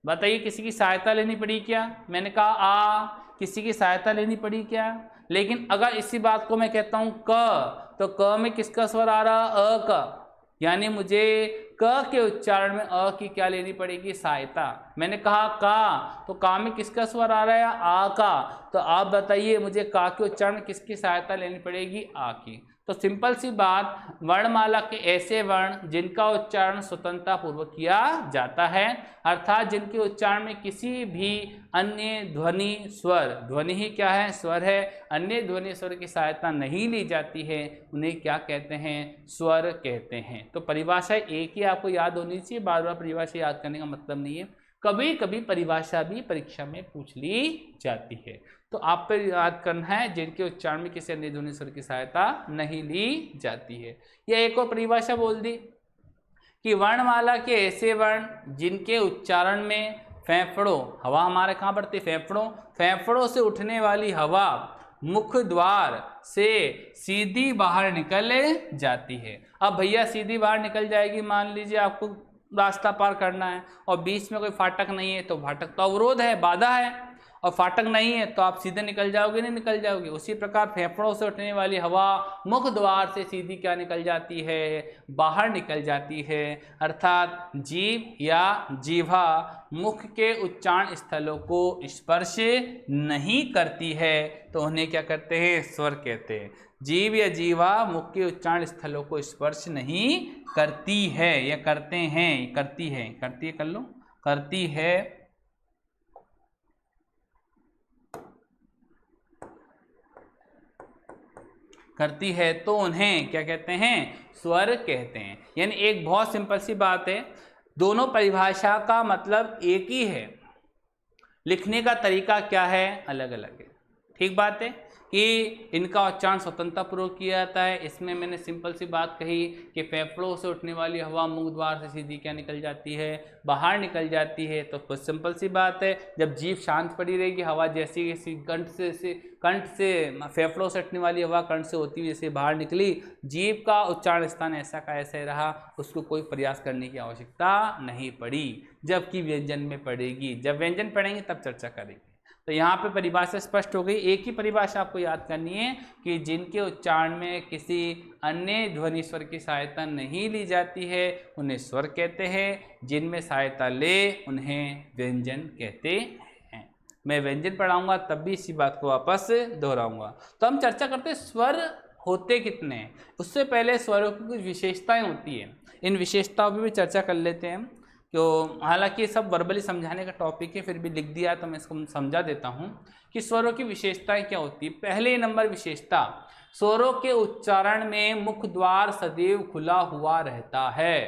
बताइए किसी की सहायता लेनी पड़ी क्या, मैंने कहा आ, किसी की सहायता लेनी पड़ी क्या। लेकिन अगर इसी बात को मैं कहता हूं क, तो क में किसका स्वर आ रहा, अ का, यानी मुझे क के उच्चारण में अ की क्या लेनी पड़ेगी, सहायता। मैंने कहा का, तो का में किसका स्वर आ रहा है, आ का, तो आप बताइए मुझे का के उच्चारण में किसकी सहायता लेनी पड़ेगी, आ की। तो सिंपल सी बात, वर्णमाला के ऐसे वर्ण जिनका उच्चारण स्वतंत्रता पूर्वक किया जाता है, अर्थात जिनके उच्चारण में किसी भी अन्य ध्वनि स्वर, ध्वनि ही क्या है, स्वर है, अन्य ध्वनि स्वर की सहायता नहीं ली जाती है, उन्हें क्या कहते हैं, स्वर कहते हैं। तो परिभाषा एक ही आपको याद होनी चाहिए, बार बार परिभाषा याद करने का मतलब नहीं है, कभी कभी परिभाषा भी परीक्षा में पूछ ली जाती है। तो आप पर याद करना है जिनके उच्चारण में किसी अन्य ध्वनि स्वर की सहायता नहीं ली जाती है। या एक और परिभाषा बोल दी कि वर्णमाला के ऐसे वर्ण जिनके उच्चारण में फेफड़ों, हवा हमारे कहाँ बढ़ती है, फेफड़ों, फेफड़ों से उठने वाली हवा मुख द्वार से सीधी बाहर निकल जाती है। अब भैया सीधी बाहर निकल जाएगी, मान लीजिए आपको रास्ता पार करना है और बीच में कोई फाटक नहीं है, तो फाटक तो अवरोध है, बाधा है, और फाटक नहीं है तो आप सीधे निकल जाओगे, नहीं निकल जाओगे। उसी प्रकार फेफड़ों से उठने वाली हवा मुख द्वार से सीधी क्या निकल जाती है, बाहर निकल जाती है, अर्थात जीभ या जीभा मुख के उच्चारण स्थलों को स्पर्श नहीं करती है, तो उन्हें क्या करते हैं, स्वर कहते हैं। जीभ या जीवा मुख के उच्चारण स्थलों को स्पर्श नहीं करती है, या करते हैं, करती है, करती है, कर लो, करती है, करती है, तो उन्हें क्या कहते हैं, स्वर कहते हैं। यानी एक बहुत सिंपल सी बात है, दोनों परिभाषा का मतलब एक ही है, लिखने का तरीका क्या है, अलग अलग है। ठीक बात है कि इनका उच्चारण स्वतंत्रता पूर्वक किया जाता है। इसमें मैंने सिंपल सी बात कही कि फेफड़ों से उठने वाली हवा मुख द्वार से सीधी क्या निकल जाती है, बाहर निकल जाती है। तो कुछ सिंपल सी बात है, जब जीभ शांत पड़ी रहेगी, हवा जैसी जैसी कंठ से फेफड़ों से उठने वाली हवा कंठ से होती हुई जैसे बाहर निकली, जीभ का उच्चारण स्थान ऐसा का ऐसा ही रहा, उसको कोई प्रयास करने की आवश्यकता नहीं पड़ी, जबकि व्यंजन में पड़ेगी। जब व्यंजन पढ़ेंगे तब चर्चा करेंगे। तो यहाँ पे परिभाषा स्पष्ट हो गई। एक ही परिभाषा आपको याद करनी है कि जिनके उच्चारण में किसी अन्य ध्वनि स्वर की सहायता नहीं ली जाती है उन्हें स्वर कहते हैं, जिनमें सहायता ले उन्हें व्यंजन कहते हैं। मैं व्यंजन पढ़ाऊंगा तब भी इसी बात को वापस दोहराऊंगा। तो हम चर्चा करते हैं स्वर होते कितने हैं। उससे पहले स्वरों की कुछ विशेषताएं होती हैं, इन विशेषताओं पर भी चर्चा कर लेते हैं। तो हालांकि सब वर्बली समझाने का टॉपिक है, फिर भी लिख दिया तो मैं इसको समझा देता हूँ कि स्वरों की विशेषताएं क्या होती है। पहले नंबर विशेषता, स्वरों के उच्चारण में मुख द्वार सदैव खुला हुआ रहता है।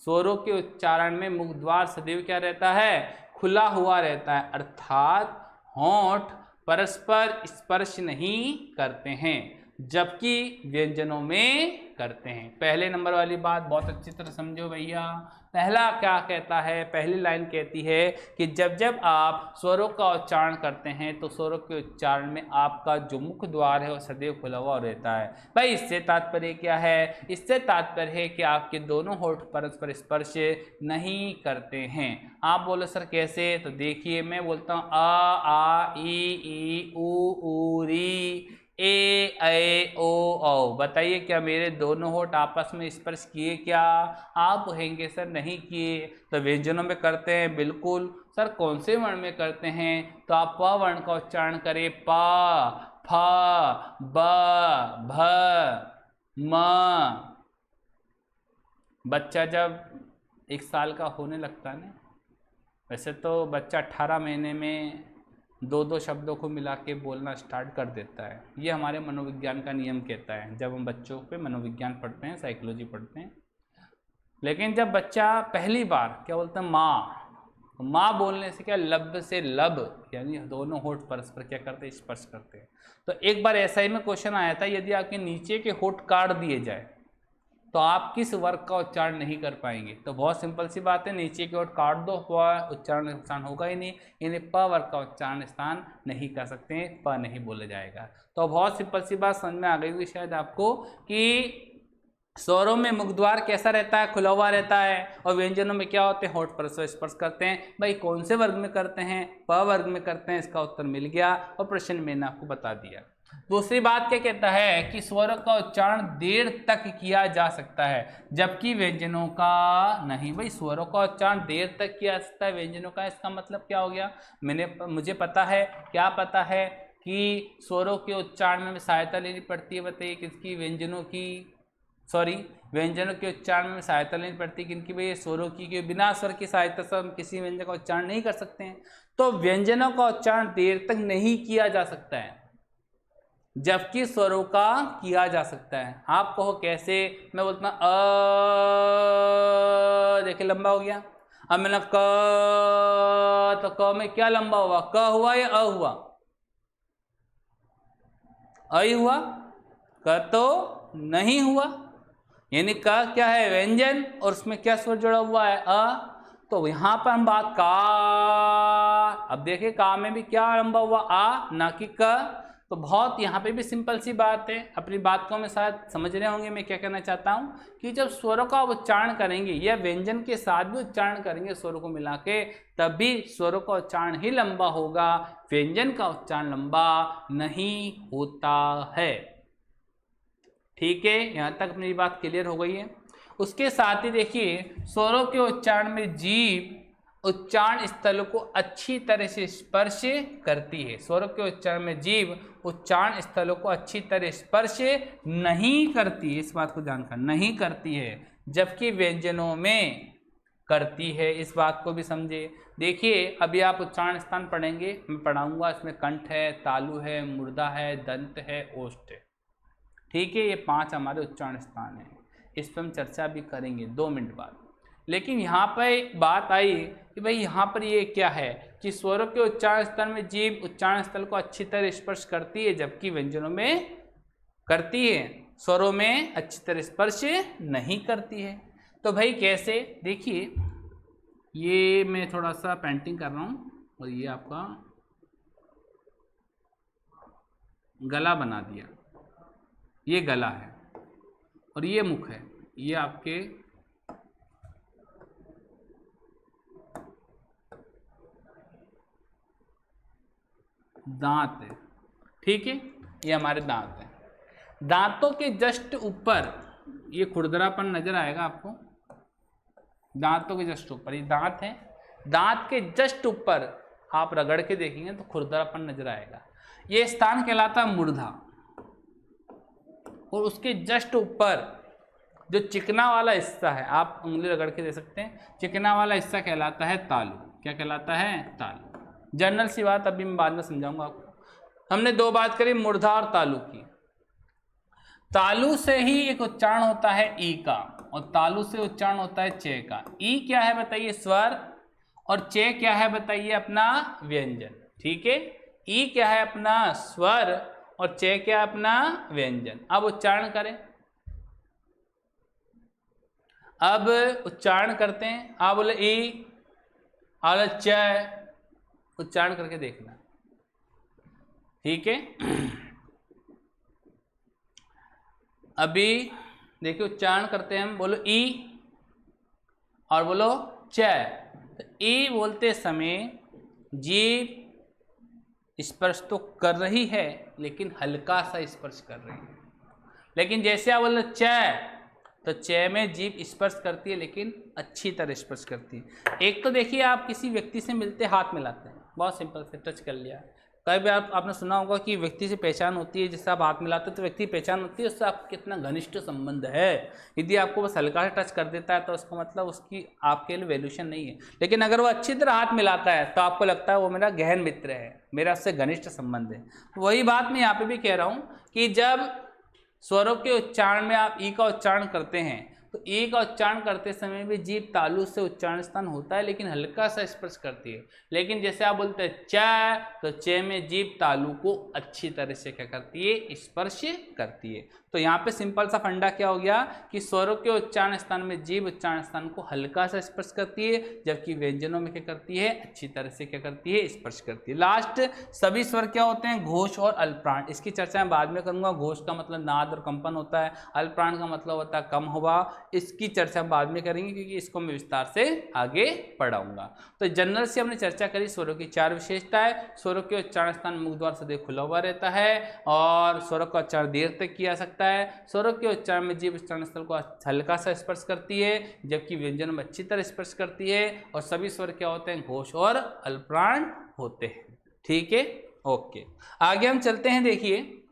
स्वरों के उच्चारण में मुख द्वार सदैव क्या रहता है, खुला हुआ रहता है, अर्थात होंठ परस्पर स्पर्श नहीं करते हैं, जबकि व्यंजनों में करते हैं। पहले नंबर वाली बात बहुत अच्छी तरह समझो भैया। पहला क्या कहता है, पहली लाइन कहती है कि जब जब आप स्वरों का उच्चारण करते हैं तो स्वरों के उच्चारण में आपका जो मुख द्वार है वो सदैव खुला हुआ रहता है। भाई इससे तात्पर्य क्या है, इससे तात्पर्य है कि आपके दोनों होंठ परस्पर स्पर्श नहीं करते हैं। आप बोलो सर कैसे, तो देखिए मैं बोलता हूँ आ ई ऊ री ए ऐ ओ औ, बताइए क्या मेरे दोनों होंठ आपस में स्पर्श किए क्या? आप कहेंगे सर नहीं किए। तो व्यंजनों में करते हैं, बिल्कुल। सर कौन से वर्ण में करते हैं? तो आप प वर्ण का उच्चारण करें, प फ ब भ म। बच्चा जब 1 साल का होने लगता है ना, वैसे तो बच्चा 18 महीने में 2-2 शब्दों को मिला के बोलना स्टार्ट कर देता है। ये हमारे मनोविज्ञान का नियम कहता है, जब हम बच्चों पे मनोविज्ञान पढ़ते हैं, साइकोलॉजी पढ़ते हैं। लेकिन जब बच्चा पहली बार क्या बोलता है, माँ, माँ बोलने से क्या, लब से लब, यानी दोनों होठ परस्पर क्या करते हैं, स्पर्श करते हैं। तो एक बार ऐसा ही में क्वेश्चन आया था, यदि आपके नीचे के होठ काट दिए जाए तो आप किस वर्ग का उच्चारण नहीं कर पाएंगे। तो बहुत सिंपल सी बात है, नीचे की ओर काट दो, उच्चारण स्थान होगा ही नहीं, यानी प वर्ग का उच्चारण स्थान नहीं कर सकते हैं, प नहीं बोला जाएगा। तो बहुत सिंपल सी बात समझ में आ गई होगी शायद आपको कि स्वरों में मुखद्वार कैसा रहता है, खुला हुआ रहता है, और व्यंजनों में क्या होते हैं, होठ परस्पर स्पर्श करते हैं। भाई कौन से वर्ग में करते हैं, प वर्ग में करते हैं, इसका उत्तर मिल गया और प्रश्न मैंने आपको बता दिया। दूसरी बात क्या कहता है कि स्वरों का उच्चारण देर तक किया जा सकता है जबकि व्यंजनों का नहीं। भाई स्वरों का उच्चारण देर तक किया जा सकता है, व्यंजनों का, इसका मतलब क्या हो गया, मुझे पता है, क्या पता है कि स्वरों के उच्चारण में सहायता लेनी पड़ती है, बताइए किसकी, व्यंजनों की, सॉरी व्यंजनों के उच्चारण में सहायता लेनी पड़ती है किनकी, भाई स्वरों की, कि बिना स्वर की सहायता से हम किसी व्यंजन का उच्चारण नहीं कर सकते हैं। तो व्यंजनों का उच्चारण देर तक नहीं किया जा सकता है जबकि स्वरों का किया जा सकता है। आप कहो कैसे, मैं बोलता हूँ देखिए लंबा हो गया, अब मैंने क, तो क में क्या लंबा हुआ, क हुआ या अ हुआ, अ ही हुआ, क तो नहीं हुआ, यानी क क्या है, व्यंजन, और उसमें क्या स्वर जुड़ा हुआ है, अ। तो यहां पर हम बात का, अब देखिए का में भी क्या लंबा हुआ, आ, ना कि क। तो बहुत यहाँ पे भी सिंपल सी बात है, अपनी बात को मैं शायद समझ रहे होंगे मैं क्या कहना चाहता हूँ कि जब स्वरों का उच्चारण करेंगे या व्यंजन के साथ भी उच्चारण करेंगे स्वरों को मिला के, तब भी स्वरों का उच्चारण ही लंबा होगा, व्यंजन का उच्चारण लंबा नहीं होता है। ठीक है, यहाँ तक मेरी बात क्लियर हो गई है। उसके साथ ही देखिए स्वरों के उच्चारण में जीभ उच्चारण स्थलों को अच्छी तरह से स्पर्श करती है। स्वरों के उच्चारण में जीभ उच्चारण स्थलों को अच्छी तरह स्पर्श नहीं करती है, इस बात को जानकर, नहीं करती है, जबकि व्यंजनों में करती है, इस बात को भी समझे। देखिए अभी आप उच्चारण स्थान पढ़ेंगे, मैं पढ़ाऊंगा, इसमें कंठ है, तालु है, मुर्दा है, दंत है, ओष्ठ है। ठीक है, ये 5 हमारे उच्चारण स्थान हैं, इस पर हम चर्चा भी करेंगे 2 मिनट बाद। लेकिन यहाँ पर बात आई कि भाई यहाँ पर ये क्या है कि स्वरों के उच्चारण स्थल में जीभ उच्चारण स्थल को अच्छी तरह स्पर्श करती है जबकि व्यंजनों में करती है, स्वरों में अच्छी तरह स्पर्श नहीं करती है। तो भाई कैसे, देखिए ये मैं थोड़ा सा पेंटिंग कर रहा हूँ और ये आपका गला बना दिया, ये गला है और ये मुख है, ये आपके दांत है। ठीक है, ये हमारे दांत हैं। दांतों के जस्ट ऊपर ये खुरदरापन नजर आएगा आपको, दांतों के जस्ट ऊपर ये दांत है, दांत के जस्ट ऊपर आप रगड़ के देखेंगे तो खुरदरापन नजर आएगा, ये स्थान कहलाता है मूर्धा। और उसके जस्ट ऊपर जो चिकना वाला हिस्सा है, आप उंगली रगड़ के दे सकते हैं, चिकना वाला हिस्सा कहलाता है तालु। क्या कहलाता है, तालु। जनरल सी बात अभी मैं बाद में समझाऊंगा आपको। हमने 2 बात करी मूर्धा और तालु की। तालु से ही एक उच्चारण होता है ई का, और तालु से उच्चारण होता है चे का। ई क्या है बताइए, स्वर, और चे क्या है बताइए, अपना व्यंजन। ठीक है, ई क्या है, अपना स्वर, और चे क्या है, अपना व्यंजन। अब उच्चारण करें, अब उच्चारण करते हैं। आप बोले ई, बोले च, उच्चारण करके देखना। ठीक है, अभी देखिए उच्चारण करते हैं हम, बोलो ई और बोलो च। तो ई बोलते समय जीभ स्पर्श तो कर रही है लेकिन हल्का सा स्पर्श कर रही है, लेकिन जैसे आप बोलो च, तो च में जीभ स्पर्श करती है लेकिन अच्छी तरह स्पर्श करती है। एक तो देखिए आप किसी व्यक्ति से मिलते हाथ मिलाते हैं, बहुत सिंपल से टच कर लिया। कई बार आपने सुना होगा कि व्यक्ति से पहचान होती है, जिससे आप हाथ मिलाते हो तो व्यक्ति पहचान होती है उससे आपका कितना घनिष्ठ संबंध है। यदि आपको बस हल्का से टच कर देता है तो उसका मतलब उसकी आपके लिए वैल्यूशन नहीं है, लेकिन अगर वो अच्छी तरह हाथ मिलाता है तो आपको लगता है वो मेरा गहन मित्र है, मेरा उससे घनिष्ठ संबंध है। वही बात मैं यहाँ पर भी कह रहा हूँ कि जब स्वरों के उच्चारण में आप ई का उच्चारण करते हैं तो ई का उच्चारण करते समय भी जीभ तालु से उच्चारण स्थान होता है, लेकिन हल्का सा स्पर्श करती है। लेकिन जैसे आप बोलते हैं च, तो च में जीभ तालु को अच्छी तरह से क्या करती है, स्पर्श करती है। तो यहाँ पे सिंपल सा फंडा क्या हो गया कि स्वरों के उच्चारण स्थान में जीभ उच्चारण स्थान को हल्का सा स्पर्श करती है, जबकि व्यंजनों में क्या करती है, अच्छी तरह से क्या करती है, स्पर्श करती है। लास्ट सभी स्वर क्या होते हैं, घोष और अल्पप्राण। इसकी चर्चा मैं बाद में करूंगा। घोष का मतलब नाद और कंपन होता है, अल्पप्राण का मतलब होता है कम हवा। इसकी चर्चा बाद में करेंगे क्योंकि इसको मैं विस्तार से आगे पढ़ाऊंगा। तो जनरल से हमने चर्चा करी स्वरों की 4 विशेषताएं। स्वरों के उच्चारण स्थान मुख द्वार सदैव खुला हुआ रहता है और स्वरों का उच्चारण देर तक किया जा सकता है। स्वरों के उच्चारण में जीभ उच्चारण स्थल को हल्का सा स्पर्श करती है, जबकि व्यंजन में अच्छी तरह स्पर्श करती है। और सभी स्वर क्या होते हैं, घोष और अल्पप्राण होते हैं। ठीक है, ओके। आगे हम चलते हैं। देखिए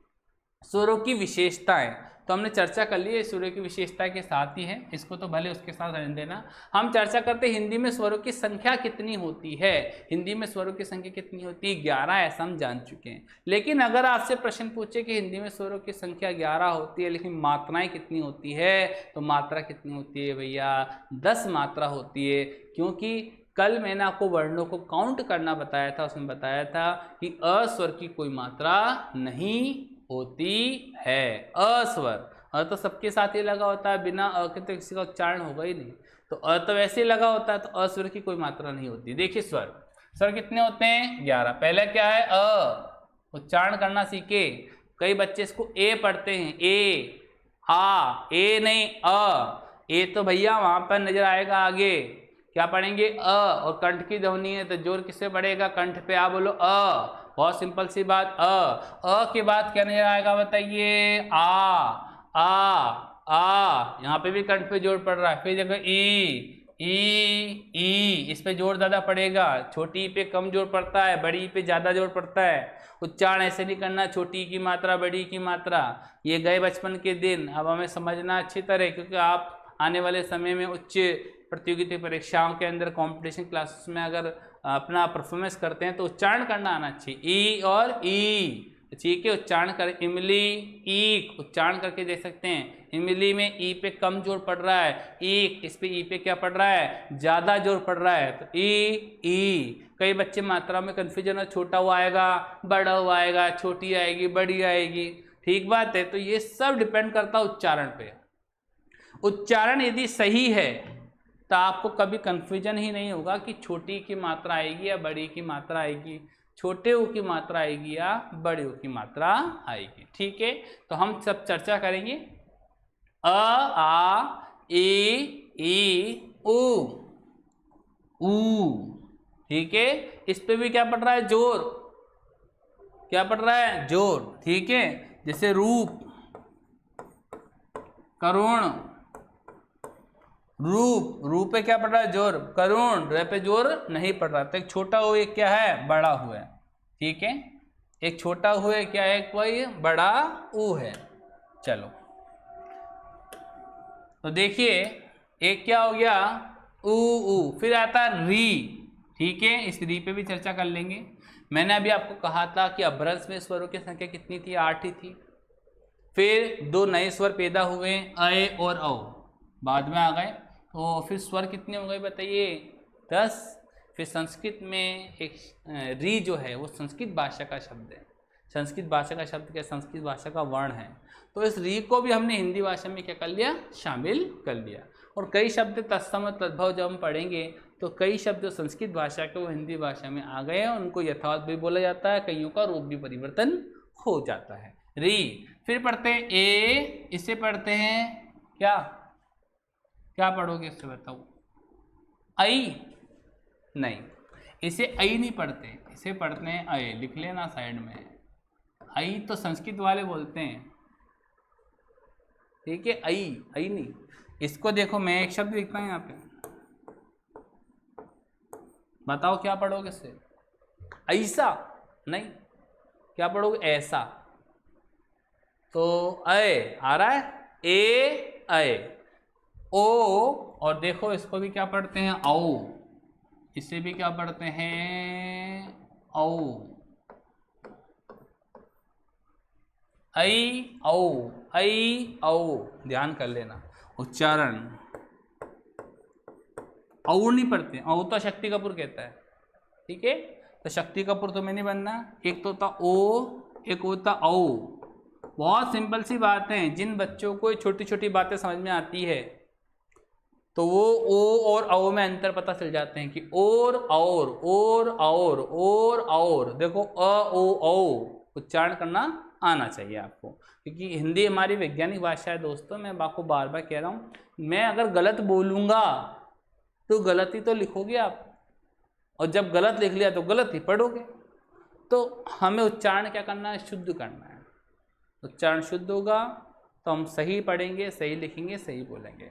स्वरों की विशेषताएं तो हमने चर्चा कर ली है, स्वरों की विशेषता के साथ ही है, इसको तो भले उसके साथ रहने देना। हम चर्चा करते हैं हिंदी में स्वरों की संख्या कितनी होती है। हिंदी में स्वरों की संख्या कितनी होती है, 11, ऐसा हम जान चुके हैं। लेकिन अगर आपसे प्रश्न पूछे कि हिंदी में स्वरों की संख्या 11 होती है लेकिन मात्राएं कितनी होती है, तो मात्रा कितनी होती है भैया, 10 मात्रा होती है। क्योंकि कल मैंने आपको वर्णों को काउंट करना बताया था, उसमें बताया था कि अ स्वर की कोई मात्रा नहीं होती है। अस्वर, अ तो सबके साथ ही लगा होता है, बिना अ के तो किसी का उच्चारण होगा ही नहीं। तो अ तो वैसे ही लगा होता है, तो अस्वर की कोई मात्रा नहीं होती। देखिए स्वर कितने होते हैं, 11। पहले क्या है, अ, उच्चारण करना सीखे। कई बच्चे इसको ए पढ़ते हैं, ए आ, ए नहीं अ। ए तो भैया वहां पर नजर आएगा आगे, क्या पढ़ेंगे, अ, और कंठ की ध्वनि है तो जोर किससे पड़ेगा, कंठ पे। आ बोलो अ, बहुत सिंपल सी बात। अ के बाद क्या नजर आएगा बताइए, आ, यहाँ पे भी कंठ पे जोर पड़ रहा है। फिर देखो ई, इस पे जोर ज्यादा पड़ेगा। छोटी पे कम जोर पड़ता है, बड़ी पे ज्यादा जोर पड़ता है। उच्चारण ऐसे नहीं करना, छोटी की मात्रा बड़ी की मात्रा, ये गए बचपन के दिन। अब हमें समझना अच्छी तरह, क्योंकि आप आने वाले समय में उच्च प्रतियोगिता परीक्षाओं के अंदर कंपटीशन क्लासेस में अगर अपना परफॉर्मेंस करते हैं तो उच्चारण करना आना चाहिए। ई और ई, ठीक है, उच्चारण कर। इमली, ईक, उच्चारण करके देख सकते हैं। इमली में ई पे कम जोर पड़ रहा है, ईक, इस पे ई पे क्या पड़ रहा है, ज्यादा जोर पड़ रहा है। तो ई। कई बच्चे मात्रा में कंफ्यूजन है, छोटा हुआ आएगा, बड़ा हुआ आएगा, छोटी आएगी, बड़ी आएगी। ठीक बात है। तो ये सब डिपेंड करता है उच्चारण पे। उच्चारण यदि सही है तो आपको कभी कंफ्यूजन ही नहीं होगा कि छोटी की मात्रा आएगी या बड़ी की मात्रा आएगी, छोटे ऊ की मात्रा आएगी या बड़े ऊ की मात्रा आएगी। ठीक है, तो हम सब चर्चा करेंगे। अ, आ, ई, ऊ। ठीक है, इस पे भी क्या पड़ रहा है, जोर। क्या पड़ रहा है, जोर। ठीक है, जैसे रूप, करुण, रूप पे क्या पड़ रहा है, जोर। करुण, रे पे जोर नहीं पड़ रहा। तो एक छोटा हो, एक क्या है, बड़ा हुआ है। ठीक है, एक छोटा हुआ क्या है, कोई बड़ा ऊ है। चलो तो देखिए, एक क्या हो गया, ऊ। फिर आता री। ठीक है, इस री पे भी चर्चा कर लेंगे। मैंने अभी आपको कहा था कि अभ्रंश में स्वरों की संख्या कितनी थी, 8 ही थी। फिर 2 नए स्वर पैदा हुए, अ और औ, बाद में आ गए। तो फिर स्वर कितने हो गए बताइए, 10। फिर संस्कृत में एक री जो है वो संस्कृत भाषा का शब्द है। संस्कृत भाषा का शब्द क्या, संस्कृत भाषा का वर्ण है। तो इस री को भी हमने हिंदी भाषा में क्या कर लिया, शामिल कर लिया। और कई शब्द तत्सम तद्भव जब हम पढ़ेंगे तो कई शब्द संस्कृत भाषा के वो हिंदी भाषा में आ गए हैं, उनको यथावत भी बोला जाता है, कईयों का रूप भी परिवर्तन हो जाता है। री। फिर पढ़ते हैं ए, इसे पढ़ते हैं क्या, क्या पढ़ोगे इससे बताओ, आई नहीं, इसे आई नहीं पढ़ते, इसे पढ़ते हैं अय। लिख लेना साइड में, आई तो संस्कृत वाले बोलते हैं। ठीक है, आई नहीं। इसको देखो, मैं एक शब्द लिखता हूं यहाँ पे, बताओ क्या पढ़ोगे इससे, ऐसा नहीं, क्या पढ़ोगे, ऐसा। तो अय आ रहा है, ए अय। ओ, और देखो इसको भी क्या पढ़ते हैं, औ। इसे भी क्या पढ़ते हैं, औ। ऐ औ, ध्यान कर लेना। उच्चारण। औ नहीं पढ़ते, औ तो शक्ति कपूर कहता है, ठीक है। तो शक्ति कपूर तो मैं नहीं बनना। एक तो होता ओ, एक होता औ। बहुत सिंपल सी बात है, जिन बच्चों को छोटी छोटी बातें समझ में आती है तो वो ओ और औ में अंतर पता चल जाते हैं कि और और देखो अ ओ औ उच्चारण करना आना चाहिए आपको, क्योंकि हिंदी हमारी वैज्ञानिक भाषा है दोस्तों। मैं आपको बार बार कह रहा हूँ, मैं अगर गलत बोलूँगा तो गलत ही तो लिखोगे आप, और जब गलत लिख लिया तो गलत ही पढ़ोगे। तो हमें उच्चारण क्या करना है, शुद्ध करना है। उच्चारण शुद्ध होगा तो हम सही पढ़ेंगे, सही लिखेंगे, सही बोलेंगे।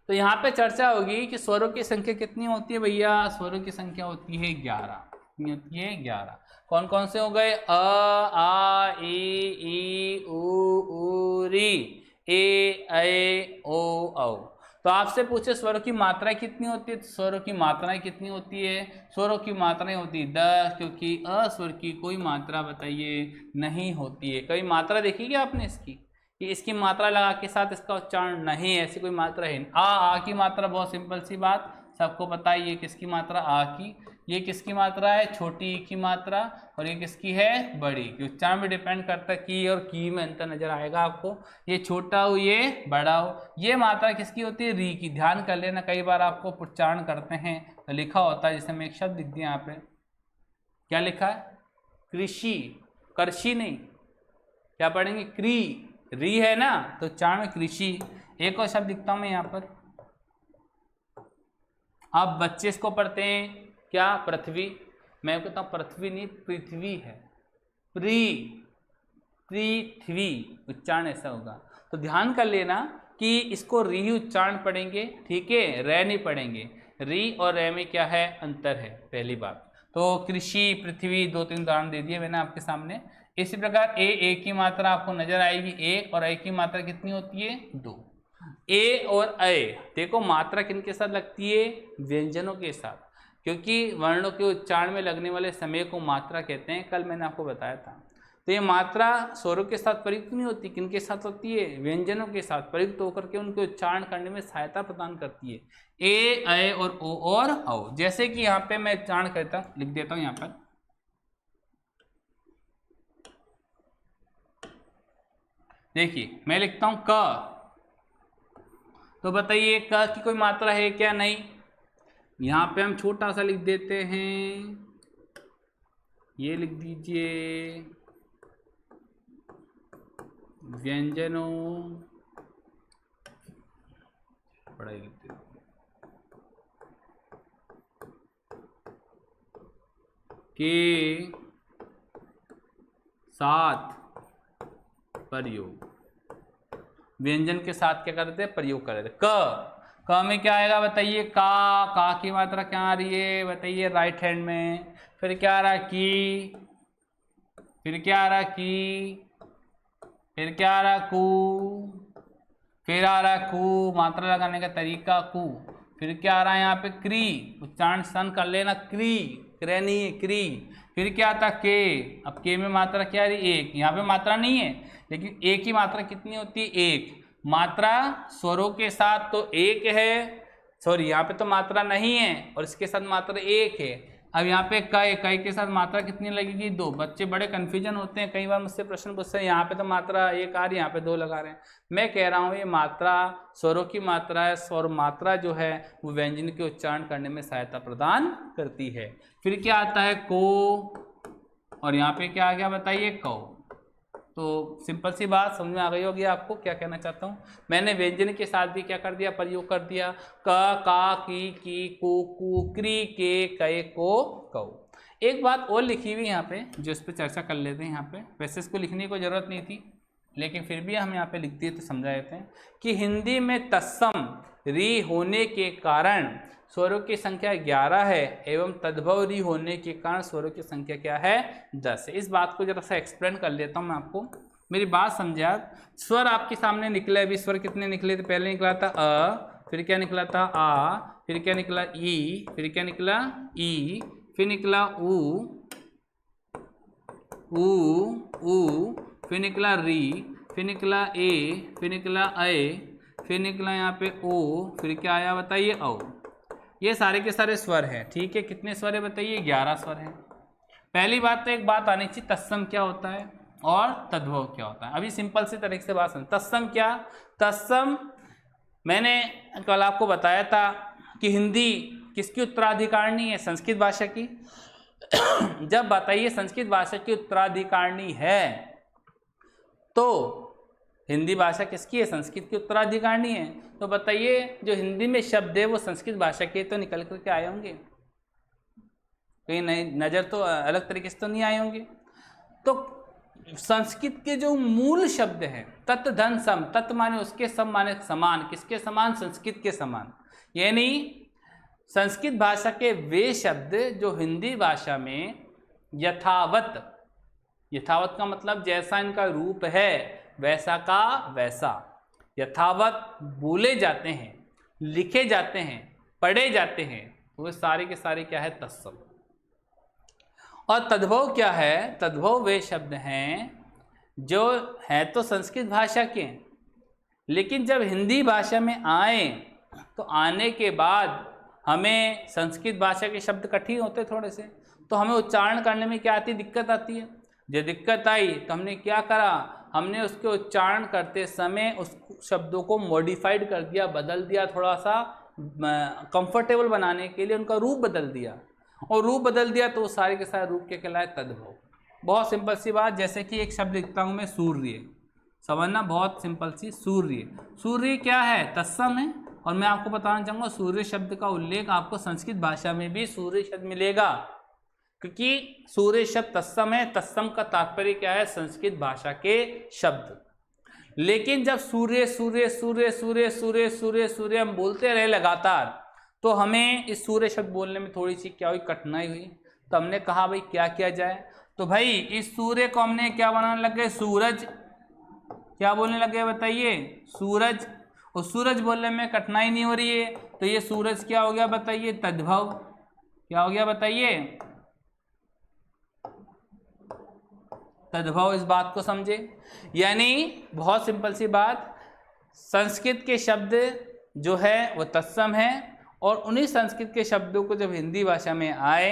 तो यहाँ पे चर्चा होगी कि स्वरों की संख्या कितनी होती है भैया। स्वरों की संख्या होती है 11। कितनी होती है? 11। कौन कौन से हो गए? अ, आ, ई, उ, री, ए, ऐ, ओ, औ। तो आपसे पूछे स्वरों की मात्राएं कितनी होती है, तो स्वरों की मात्राएं कितनी होती है? स्वरों की मात्राएं होती है 10, क्योंकि अस्वर की कोई मात्रा बताइए नहीं होती है। कभी मात्रा देखी क्या आपने इसकी, कि इसकी मात्रा लगा के साथ इसका उच्चारण नहीं, ऐसी कोई मात्रा है? आ की मात्रा बहुत सिंपल सी बात, सबको पता है। ये किसकी मात्रा? आ की। ये किसकी मात्रा है? छोटी ई की मात्रा। और ये किसकी है? बड़ी की। उच्चारण में डिपेंड करता है, की और की में अंतर नजर आएगा आपको। ये छोटा हो, ये बड़ा हो। ये मात्रा किसकी होती है? री की। ध्यान कर लेना, कई बार आपको उच्चारण करते हैं तो लिखा होता है, जैसे मैं एक शब्द लिख दिया यहाँ पे, क्या लिखा है? कृषि, करशी नहीं, क्या पढ़ेंगे? क्री, री है ना, तो उच्चारण में कृषि। एक और शब्द लिखता हूं मैं यहाँ पर, आप बच्चे इसको पढ़ते हैं क्या? पृथ्वी। मैं कहता हूँ पृथ्वी नहीं, पृथ्वी है। पृथ्वी, उच्चारण ऐसा होगा। तो ध्यान कर लेना कि इसको री उच्चारण पढ़ेंगे, ठीक है, रे नहीं पढ़ेंगे। री और रे में क्या है? अंतर है, पहली बात। तो कृषि, पृथ्वी, 2-3 उदाहरण दे दिए मैंने आपके सामने। इसी प्रकार ए की मात्रा आपको नजर आएगी 1, और ए की मात्रा कितनी होती है? 2। ए और ऐ, देखो मात्रा किनके साथ लगती है? व्यंजनों के साथ, क्योंकि वर्णों के उच्चारण में लगने वाले समय को मात्रा कहते हैं, कल मैंने आपको बताया था। तो ये मात्रा स्वरों के साथ प्रयुक्त नहीं होती, किनके साथ होती है? व्यंजनों के साथ प्रयुक्त होकर के उनके उच्चारण करने में सहायता प्रदान करती है। ए, ऐ और ओ और औ। जैसे कि यहाँ पे मैं उच्चारण करता हूँ, लिख देता हूँ यहाँ पर, देखिए मैं लिखता हूँ क, तो बताइए क की कोई मात्रा है क्या? नहीं। यहाँ पे हम छोटा सा लिख देते हैं, ये लिख दीजिए व्यंजनों, पढ़ाई लिख देते के साथ प्रयोग। व्यंजन के साथ क्या करते हैं? प्रयोग कर देते। क में क्या आएगा बताइए? का की मात्रा क्या आ रही है बताइए? राइट हैंड में। फिर क्या आ रहा है? की। फिर क्या आ रहा है? की। फिर क्या आ रहा है? कू। फिर आ रहा है कू, मात्रा लगाने का तरीका कू। फिर क्या आ रहा है यहाँ पे? क्री, उच्चारण सन कर लेना, क्री, क्रे नहीं है, क्री। फिर क्या आता? के। अब के में मात्रा क्या आ रही? 1। यहाँ पे मात्रा नहीं है, लेकिन एक की मात्रा कितनी होती है? 1। मात्रा स्वरों के साथ तो 1 है, सॉरी यहाँ पे तो मात्रा नहीं है, और इसके साथ मात्रा 1 है। अब यहाँ पे कई के साथ मात्रा कितनी लगेगी? 2। बच्चे बड़े कन्फ्यूजन होते हैं, कई बार मुझसे प्रश्न पूछते हैं, यहाँ पे तो मात्रा 1 आ रही है, यहाँ पे 2 लगा रहे हैं। मैं कह रहा हूँ ये मात्रा स्वरों की मात्रा है, स्वर मात्रा जो है वो व्यंजन के उच्चारण करने में सहायता प्रदान करती है। फिर क्या आता है? को, और यहाँ पे क्या आ गया बताइए? कौ। तो सिंपल सी बात समझ में आ गई होगी आपको क्या कहना चाहता हूँ। मैंने व्यंजन के साथ भी क्या कर दिया? प्रयोग कर दिया। क, का, की, कू, क्री, के, कै, को, कौ। एक बात और लिखी हुई यहाँ पे, जो इस पर चर्चा कर लेते हैं। यहाँ पे वैसे इसको लिखने की जरूरत नहीं थी, लेकिन फिर भी हम यहाँ पे लिख दिए तो समझा देते हैं कि हिंदी में तत्सम री होने के कारण स्वरों की संख्या 11 है, एवं तद्भव री होने के कारण स्वरों की संख्या क्या है? 10 है। इस बात को जरा सा एक्सप्लेन कर लेता हूँ मैं आपको, मेरी बात समझे आप। स्वर आपके सामने निकले, अभी स्वर कितने निकले थे? पहले निकला था अ, फिर क्या निकला था? आ, फिर क्या निकला? ई, फिर क्या निकला? ई, फिर निकला ऊ, फिर निकला री, फिर निकला ए, फिर निकला ऐ, फिर निकला यहाँ पे ओ, फिर क्या आया बताइए औ। ये सारे के सारे स्वर हैं, ठीक है। कितने स्वर है बताइए? 11 स्वर हैं। पहली बात तो एक बात आनी चाहिए, तत्सम क्या होता है और तद्भव क्या होता है। अभी सिंपल से तरीके से बात समझ। तत्सम क्या? तत्सम मैंने कल आपको बताया था कि हिंदी किसकी उत्तराधिकारिणी है? संस्कृत भाषा की। जब बताइए संस्कृत भाषा की उत्तराधिकारिणी है तो हिंदी भाषा किसकी है? संस्कृत की उत्तराधिकारिणी है। तो बताइए जो हिंदी में शब्द है वो संस्कृत भाषा के तो निकल करके आए होंगे, कहीं नहीं नज़र तो अलग तरीके से तो नहीं आए होंगे। तो संस्कृत के जो मूल शब्द हैं तत् धन सम, तत् माने उसके, सम माने समान, किसके समान? संस्कृत के समान। यानी संस्कृत भाषा के वे शब्द जो हिंदी भाषा में यथावत, यथावत का मतलब जैसा इनका रूप है वैसा का वैसा, यथावत बोले जाते हैं, लिखे जाते हैं, पढ़े जाते हैं, वो सारे के सारे क्या है? तत्सम। और तद्भव क्या है? तद्भव वे शब्द हैं जो है तो संस्कृत भाषा के, लेकिन जब हिंदी भाषा में आए तो आने के बाद हमें संस्कृत भाषा के शब्द कठिन होते थोड़े से, तो हमें उच्चारण करने में क्या आती? दिक्कत आती है। जब दिक्कत आई तो हमने क्या करा? हमने उसके उच्चारण करते समय उस शब्दों को मॉडिफाइड कर दिया, बदल दिया, थोड़ा सा कंफर्टेबल बनाने के लिए उनका रूप बदल दिया। और रूप बदल दिया तो वो सारे के सारे रूप के कहलाए तद्भव। बहुत सिंपल सी बात, जैसे कि एक शब्द लिखता हूँ मैं सूर्य, समझना, बहुत सिंपल सी। सूर्य, सूर्य क्या है? तत्सम है। और मैं आपको बताना चाहूँगा सूर्य शब्द का उल्लेख आपको संस्कृत भाषा में भी सूर्य शब्द मिलेगा, क्योंकि सूर्य शब्द तत्सम है। तत्सम का तात्पर्य क्या है? संस्कृत भाषा के शब्द। लेकिन जब सूर्य सूर्य सूर्य सूर्य सूर्य सूर्य सूर्य हम बोलते रहे लगातार, तो हमें इस सूर्य शब्द बोलने में थोड़ी सी क्या हुई? कठिनाई हुई। तो हमने कहा भाई क्या किया जाए? तो भाई इस सूर्य को हमने क्या बनाने लग गए? सूरज। क्या बोलने लग गए बताइए? सूरज। और सूरज बोलने में कठिनाई नहीं हो रही है, तो ये सूरज क्या हो गया बताइए? तद्भव। क्या हो गया बताइए? तद्भव। इस बात को समझे। यानी बहुत सिंपल सी बात, संस्कृत के शब्द जो है वो तत्सम है, और उन्हीं संस्कृत के शब्दों को जब हिंदी भाषा में आए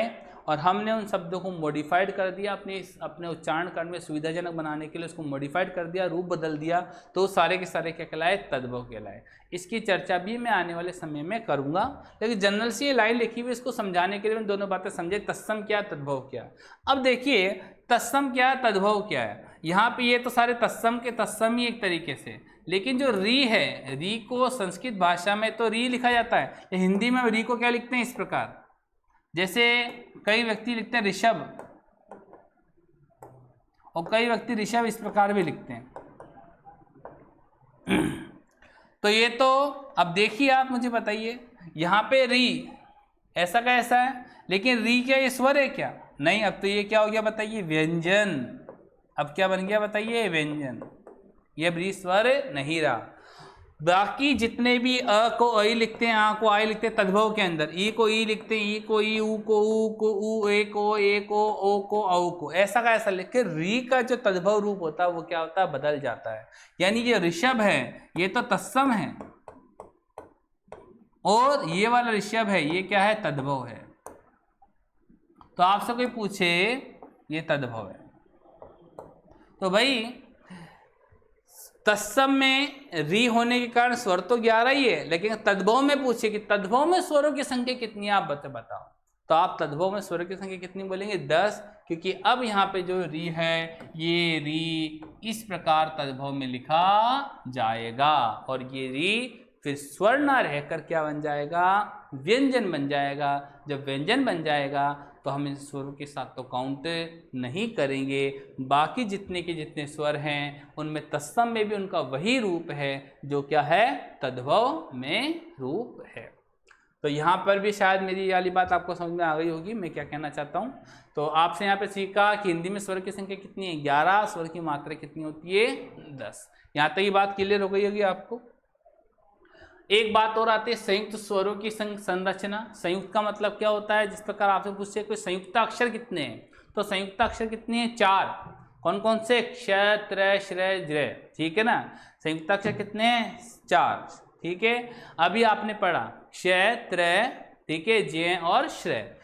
और हमने उन शब्दों को मॉडिफाइड कर दिया, अपने उच्चारण करने में सुविधाजनक बनाने के लिए उसको मॉडिफाइड कर दिया, रूप बदल दिया, तो सारे के सारे क्या कहलाए? तद्भव कहलाए। इसकी चर्चा भी मैं आने वाले समय में करूंगा, लेकिन जनरल से ये लाइन लिखी हुई, इसको समझाने के लिए मैंने दोनों बातें समझे, तत्सम क्या, तद्भव क्या। अब देखिए तत्सम क्या, तद्भव क्या है। यहाँ पे ये तो सारे तत्सम के तत्सम ही एक तरीके से, लेकिन जो री है, री को संस्कृत भाषा में तो री लिखा जाता है, हिंदी में री को क्या लिखते हैं? इस प्रकार। जैसे कई व्यक्ति लिखते हैं ऋषभ, और कई व्यक्ति ऋषभ इस प्रकार भी लिखते हैं। तो ये तो अब देखिए आप मुझे बताइए, यहाँ पे री ऐसा का ऐसा है, लेकिन री क्या ये स्वर है क्या? नहीं। अब तो ये क्या हो गया बताइए? व्यंजन। अब क्या बन गया बताइए? व्यंजन। ये री स्वर नहीं रहा। बाकी जितने भी अ को आई लिखते हैं, आ को आई लिखते हैं तद्भव के अंदर, ई को ई लिखते हैं, ई को ई, ऊ को ऊ, ए को ओ को औ को, ऐसा का ऐसा लिख के री का जो तद्भव रूप होता है वो क्या होता है? बदल जाता है। यानी ये ऋषभ है ये तो तत्सम है, और ये वाला ऋषभ है ये क्या है? तद्भव है। तो आपसे कोई पूछे ये तद्भव है, तो भाई तत्सम में री होने के कारण स्वर तो 11 ही है, लेकिन तद्भव में पूछे कि तद्भव में स्वरों की संख्या कितनी है, आप बताओ। तो आप तद्भव में स्वरों की संख्या कितनी बोलेंगे? 10, क्योंकि अब यहाँ पे जो री है ये री इस प्रकार तद्भव में लिखा जाएगा, और ये री फिर स्वर ना रहकर क्या बन जाएगा? व्यंजन बन जाएगा। जब व्यंजन बन जाएगा तो हम इन स्वरों के साथ तो काउंट नहीं करेंगे। बाकी जितने के जितने स्वर हैं उनमें तत्सम में भी उनका वही रूप है जो क्या है? तद्भव में रूप है। तो यहाँ पर भी शायद मेरी वाली बात आपको समझ में आ गई होगी मैं क्या कहना चाहता हूँ। तो आपसे यहाँ पे सीखा कि हिंदी में स्वर की संख्या कितनी है? 11। स्वर की मात्रा कितनी होती है? 10। यहाँ तक ये बात क्लियर हो गई होगी आपको। एक बात और आती है संयुक्त स्वरों की संरचना। संयुक्त का मतलब क्या होता है? जिस प्रकार आपसे पूछे कोई संयुक्त अक्षर कितने हैं, तो संयुक्त अक्षर कितने हैं? 4। कौन कौन से? क्ष, त्र, श्र, ज्र, ठीक है ना। संयुक्त अक्षर कितने हैं? 4। ठीक है। अभी आपने पढ़ा क्षय, त्रय, ठीक है, जय और श्रेय।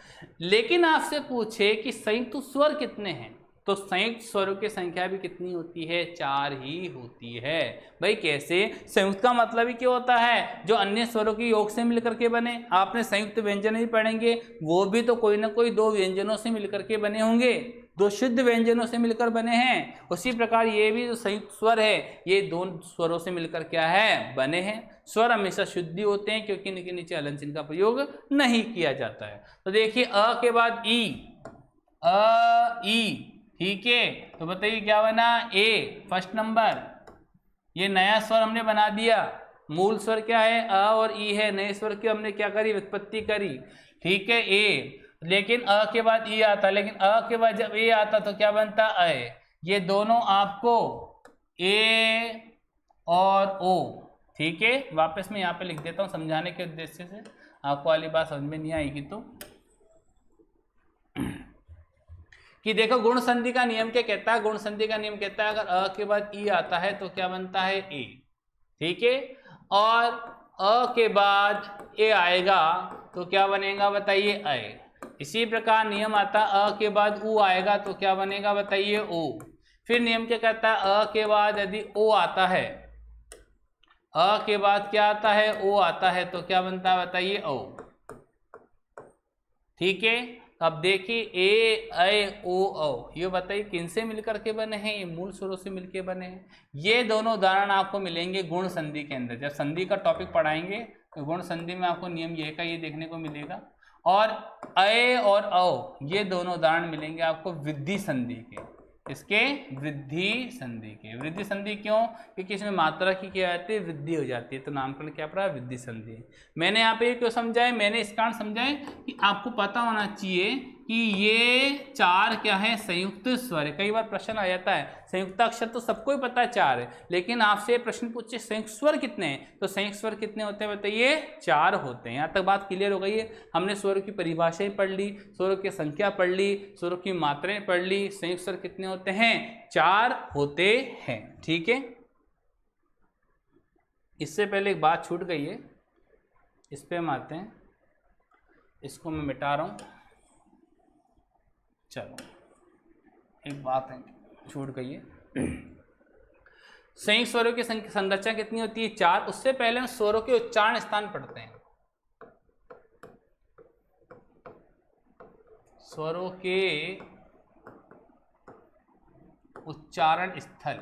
लेकिन आपसे पूछे कि संयुक्त स्वर कितने हैं, तो संयुक्त स्वरों की संख्या भी कितनी होती है, 4 ही होती है। भाई कैसे? संयुक्त का मतलब ही क्या होता है, जो अन्य स्वरों के योग से मिलकर के बने। आपने संयुक्त व्यंजन ही पढ़ेंगे, वो भी तो कोई ना कोई 2 व्यंजनों से मिलकर के बने होंगे, 2 शुद्ध व्यंजनों से मिलकर बने हैं। उसी प्रकार ये भी जो संयुक्त स्वर है, ये 2 स्वरों से मिलकर क्या है, बने हैं। स्वर हमेशा शुद्धि होते हैं क्योंकि इनके नीचे हलन चिन्ह का प्रयोग नहीं किया जाता है। तो देखिए अ के बाद ई, अ ई, ठीक है। तो बताइए क्या बना, ए फर्स्ट नंबर। ये नया स्वर हमने बना दिया। मूल स्वर क्या है, अ और ई है। नए स्वर की हमने क्या करी, व्युत्पत्ति करी, ठीक है, ए। लेकिन अ के बाद ई आता, लेकिन अ के बाद जब ए आता तो क्या बनता, अ। ये दोनों आपको ए और ओ, ठीक है। वापस मैं यहाँ पे लिख देता हूँ समझाने के उद्देश्य से, आपको वाली बात समझ में नहीं आएगी तो। कि देखो गुण संधि का नियम क्या कहता है, गुण संधि का नियम कहता है अगर अ के बाद ई आता है तो क्या बनता है, ए, ठीक है। और अ के बाद ए आएगा तो क्या बनेगा, बताइए, अ। इसी प्रकार नियम आता है अ के बाद उ आएगा तो क्या बनेगा, बताइए, ओ। फिर नियम क्या कहता है, अ के बाद यदि ओ आता है, अ के बाद क्या आता है, ओ आता है तो क्या बनता है, बताइए, ओ, ठीक है। अब देखिए ए, ऐ, ओ, औ, ये बताइए किन से मिलकर के बने हैं, ये मूल स्वरों से मिलकर बने हैं। ये दोनों उदाहरण आपको मिलेंगे गुण संधि के अंदर। जब संधि का टॉपिक पढ़ाएंगे तो गुण संधि में आपको नियम ये का ये देखने को मिलेगा। और ऐ और औ, ये दोनों उदाहरण मिलेंगे आपको वृद्धि संधि के। इसके वृद्धि संधि के। वृद्धि संधि क्यों, क्योंकि इसमें मात्रा की क्या आती है, वृद्धि हो जाती है, तो नामकरण क्या पड़ा, वृद्धि संधि। मैंने यहाँ पे क्यों समझाए, मैंने इस कारण समझाए कि आपको पता होना चाहिए कि ये 4 क्या है, संयुक्त स्वर है। कई बार प्रश्न आ जाता है, संयुक्त अक्षर तो सबको ही पता है 4 है, लेकिन आपसे प्रश्न पूछे संयुक्त स्वर कितने हैं, तो संयुक्त स्वर कितने होते हैं, बताइए, 4 होते हैं। यहाँ तक बात क्लियर हो गई है। हमने स्वरों की परिभाषाएं पढ़ ली, स्वरों की संख्या पढ़ ली, स्वरों की मात्राएं पढ़ ली। संयुक्त स्वर कितने होते हैं, 4 होते हैं, ठीक है। इससे पहले एक बात छूट गई है, इस पे हम आते हैं, इसको मैं मिटा रहा हूँ। चलो, एक बात है छूट गई है। संयुक्त स्वरों की संरचना कितनी होती है, 4। उससे पहले हम स्वरों के उच्चारण स्थान पढ़ते हैं। स्वरों के उच्चारण स्थल,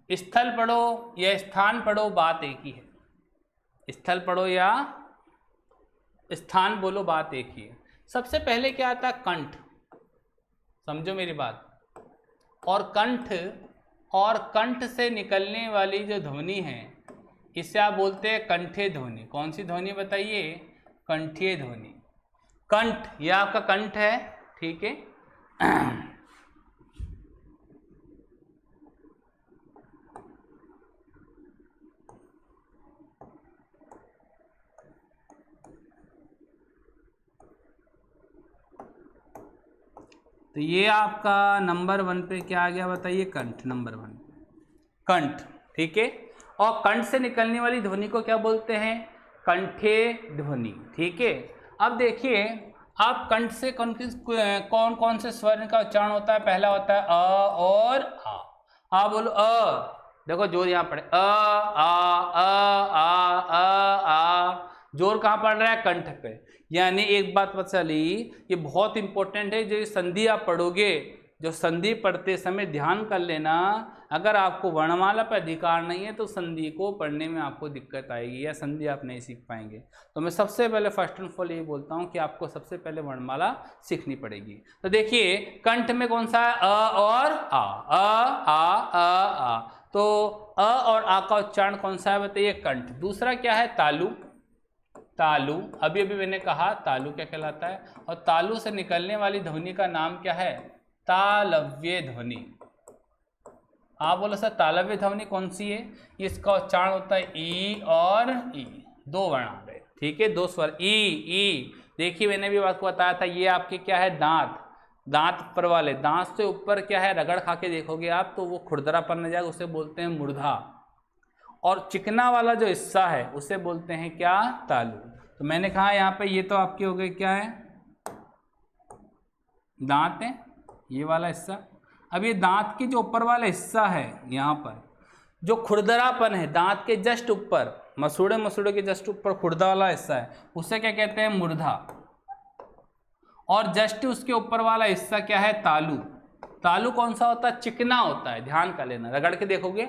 स्थल पढ़ो या स्थान पढ़ो, बात एक ही है। स्थल पढ़ो या स्थान बोलो, बात एक ही है। सबसे पहले क्या आता है, कंठ, समझो मेरी बात। और कंठ से निकलने वाली जो ध्वनि है, इसे आप बोलते हैं कंठे ध्वनि। कौन सी ध्वनि बताइए, कंठीय ध्वनि। कंठ, यह आपका कंठ है, ठीक है। तो ये आपका नंबर 1 पे क्या आ गया, बताइए, कंठ, नंबर 1 कंठ, ठीक है। और कंठ से निकलने वाली ध्वनि को क्या बोलते हैं, कंठे ध्वनि, ठीक है। अब देखिए, आप कंठ से कौन कौन से स्वर का उच्चारण होता है, पहला होता है अ और आ। हाँ बोलो, अ, देखो जोर यहाँ पड़े, अ आ। जोर कहाँ पड़ रहा है, कंठ पे। यानी एक बात पता चली, ये बहुत इंपॉर्टेंट है, जो संधि आप पढ़ोगे, जो संधि पढ़ते समय ध्यान कर लेना, अगर आपको वर्णमाला पर अधिकार नहीं है तो संधि को पढ़ने में आपको दिक्कत आएगी या संधि आप नहीं सीख पाएंगे। तो मैं सबसे पहले फर्स्ट एंड फॉल ये बोलता हूँ कि आपको सबसे पहले वर्णमाला सीखनी पड़ेगी। तो देखिए, कंठ में कौन सा है, अ और आ, आ। तो अ और आ का उच्चारण कौन सा है, बताइए, कंठ। दूसरा क्या है, तालु। तालु, अभी अभी मैंने कहा तालु क्या कहलाता है। और तालु से निकलने वाली ध्वनि का नाम क्या है, तालव्य ध्वनि। आप बोलो सर तालव्य ध्वनि कौन सी है, इसका उच्चारण होता है ई और ई, 2 वर्ण आ गए, ठीक है, 2 स्वर, ई। देखिए मैंने भी आपको बताया था, ये आपके क्या है, दांत ऊपर वाले, दांत से ऊपर क्या है, रगड़ खा के देखोगे आप तो वो खुरदरापन आ जाएगा, उसे बोलते हैं मूर्धा। और चिकना वाला जो हिस्सा है उसे बोलते हैं क्या, तालु। तो मैंने कहा यहाँ पे ये तो आपके हो गए क्या है, दांत है, ये वाला हिस्सा। अब ये दांत के जो ऊपर वाला हिस्सा है, यहाँ पर जो खुरदरापन है दांत के जस्ट ऊपर, मसूड़े के जस्ट ऊपर खुरदा वाला हिस्सा है, उसे क्या कहते हैं, मुर्धा। और जस्ट उसके ऊपर वाला हिस्सा क्या है, तालु। तालु कौन सा होता है, चिकना होता है, ध्यान कर लेना, रगड़ के देखोगे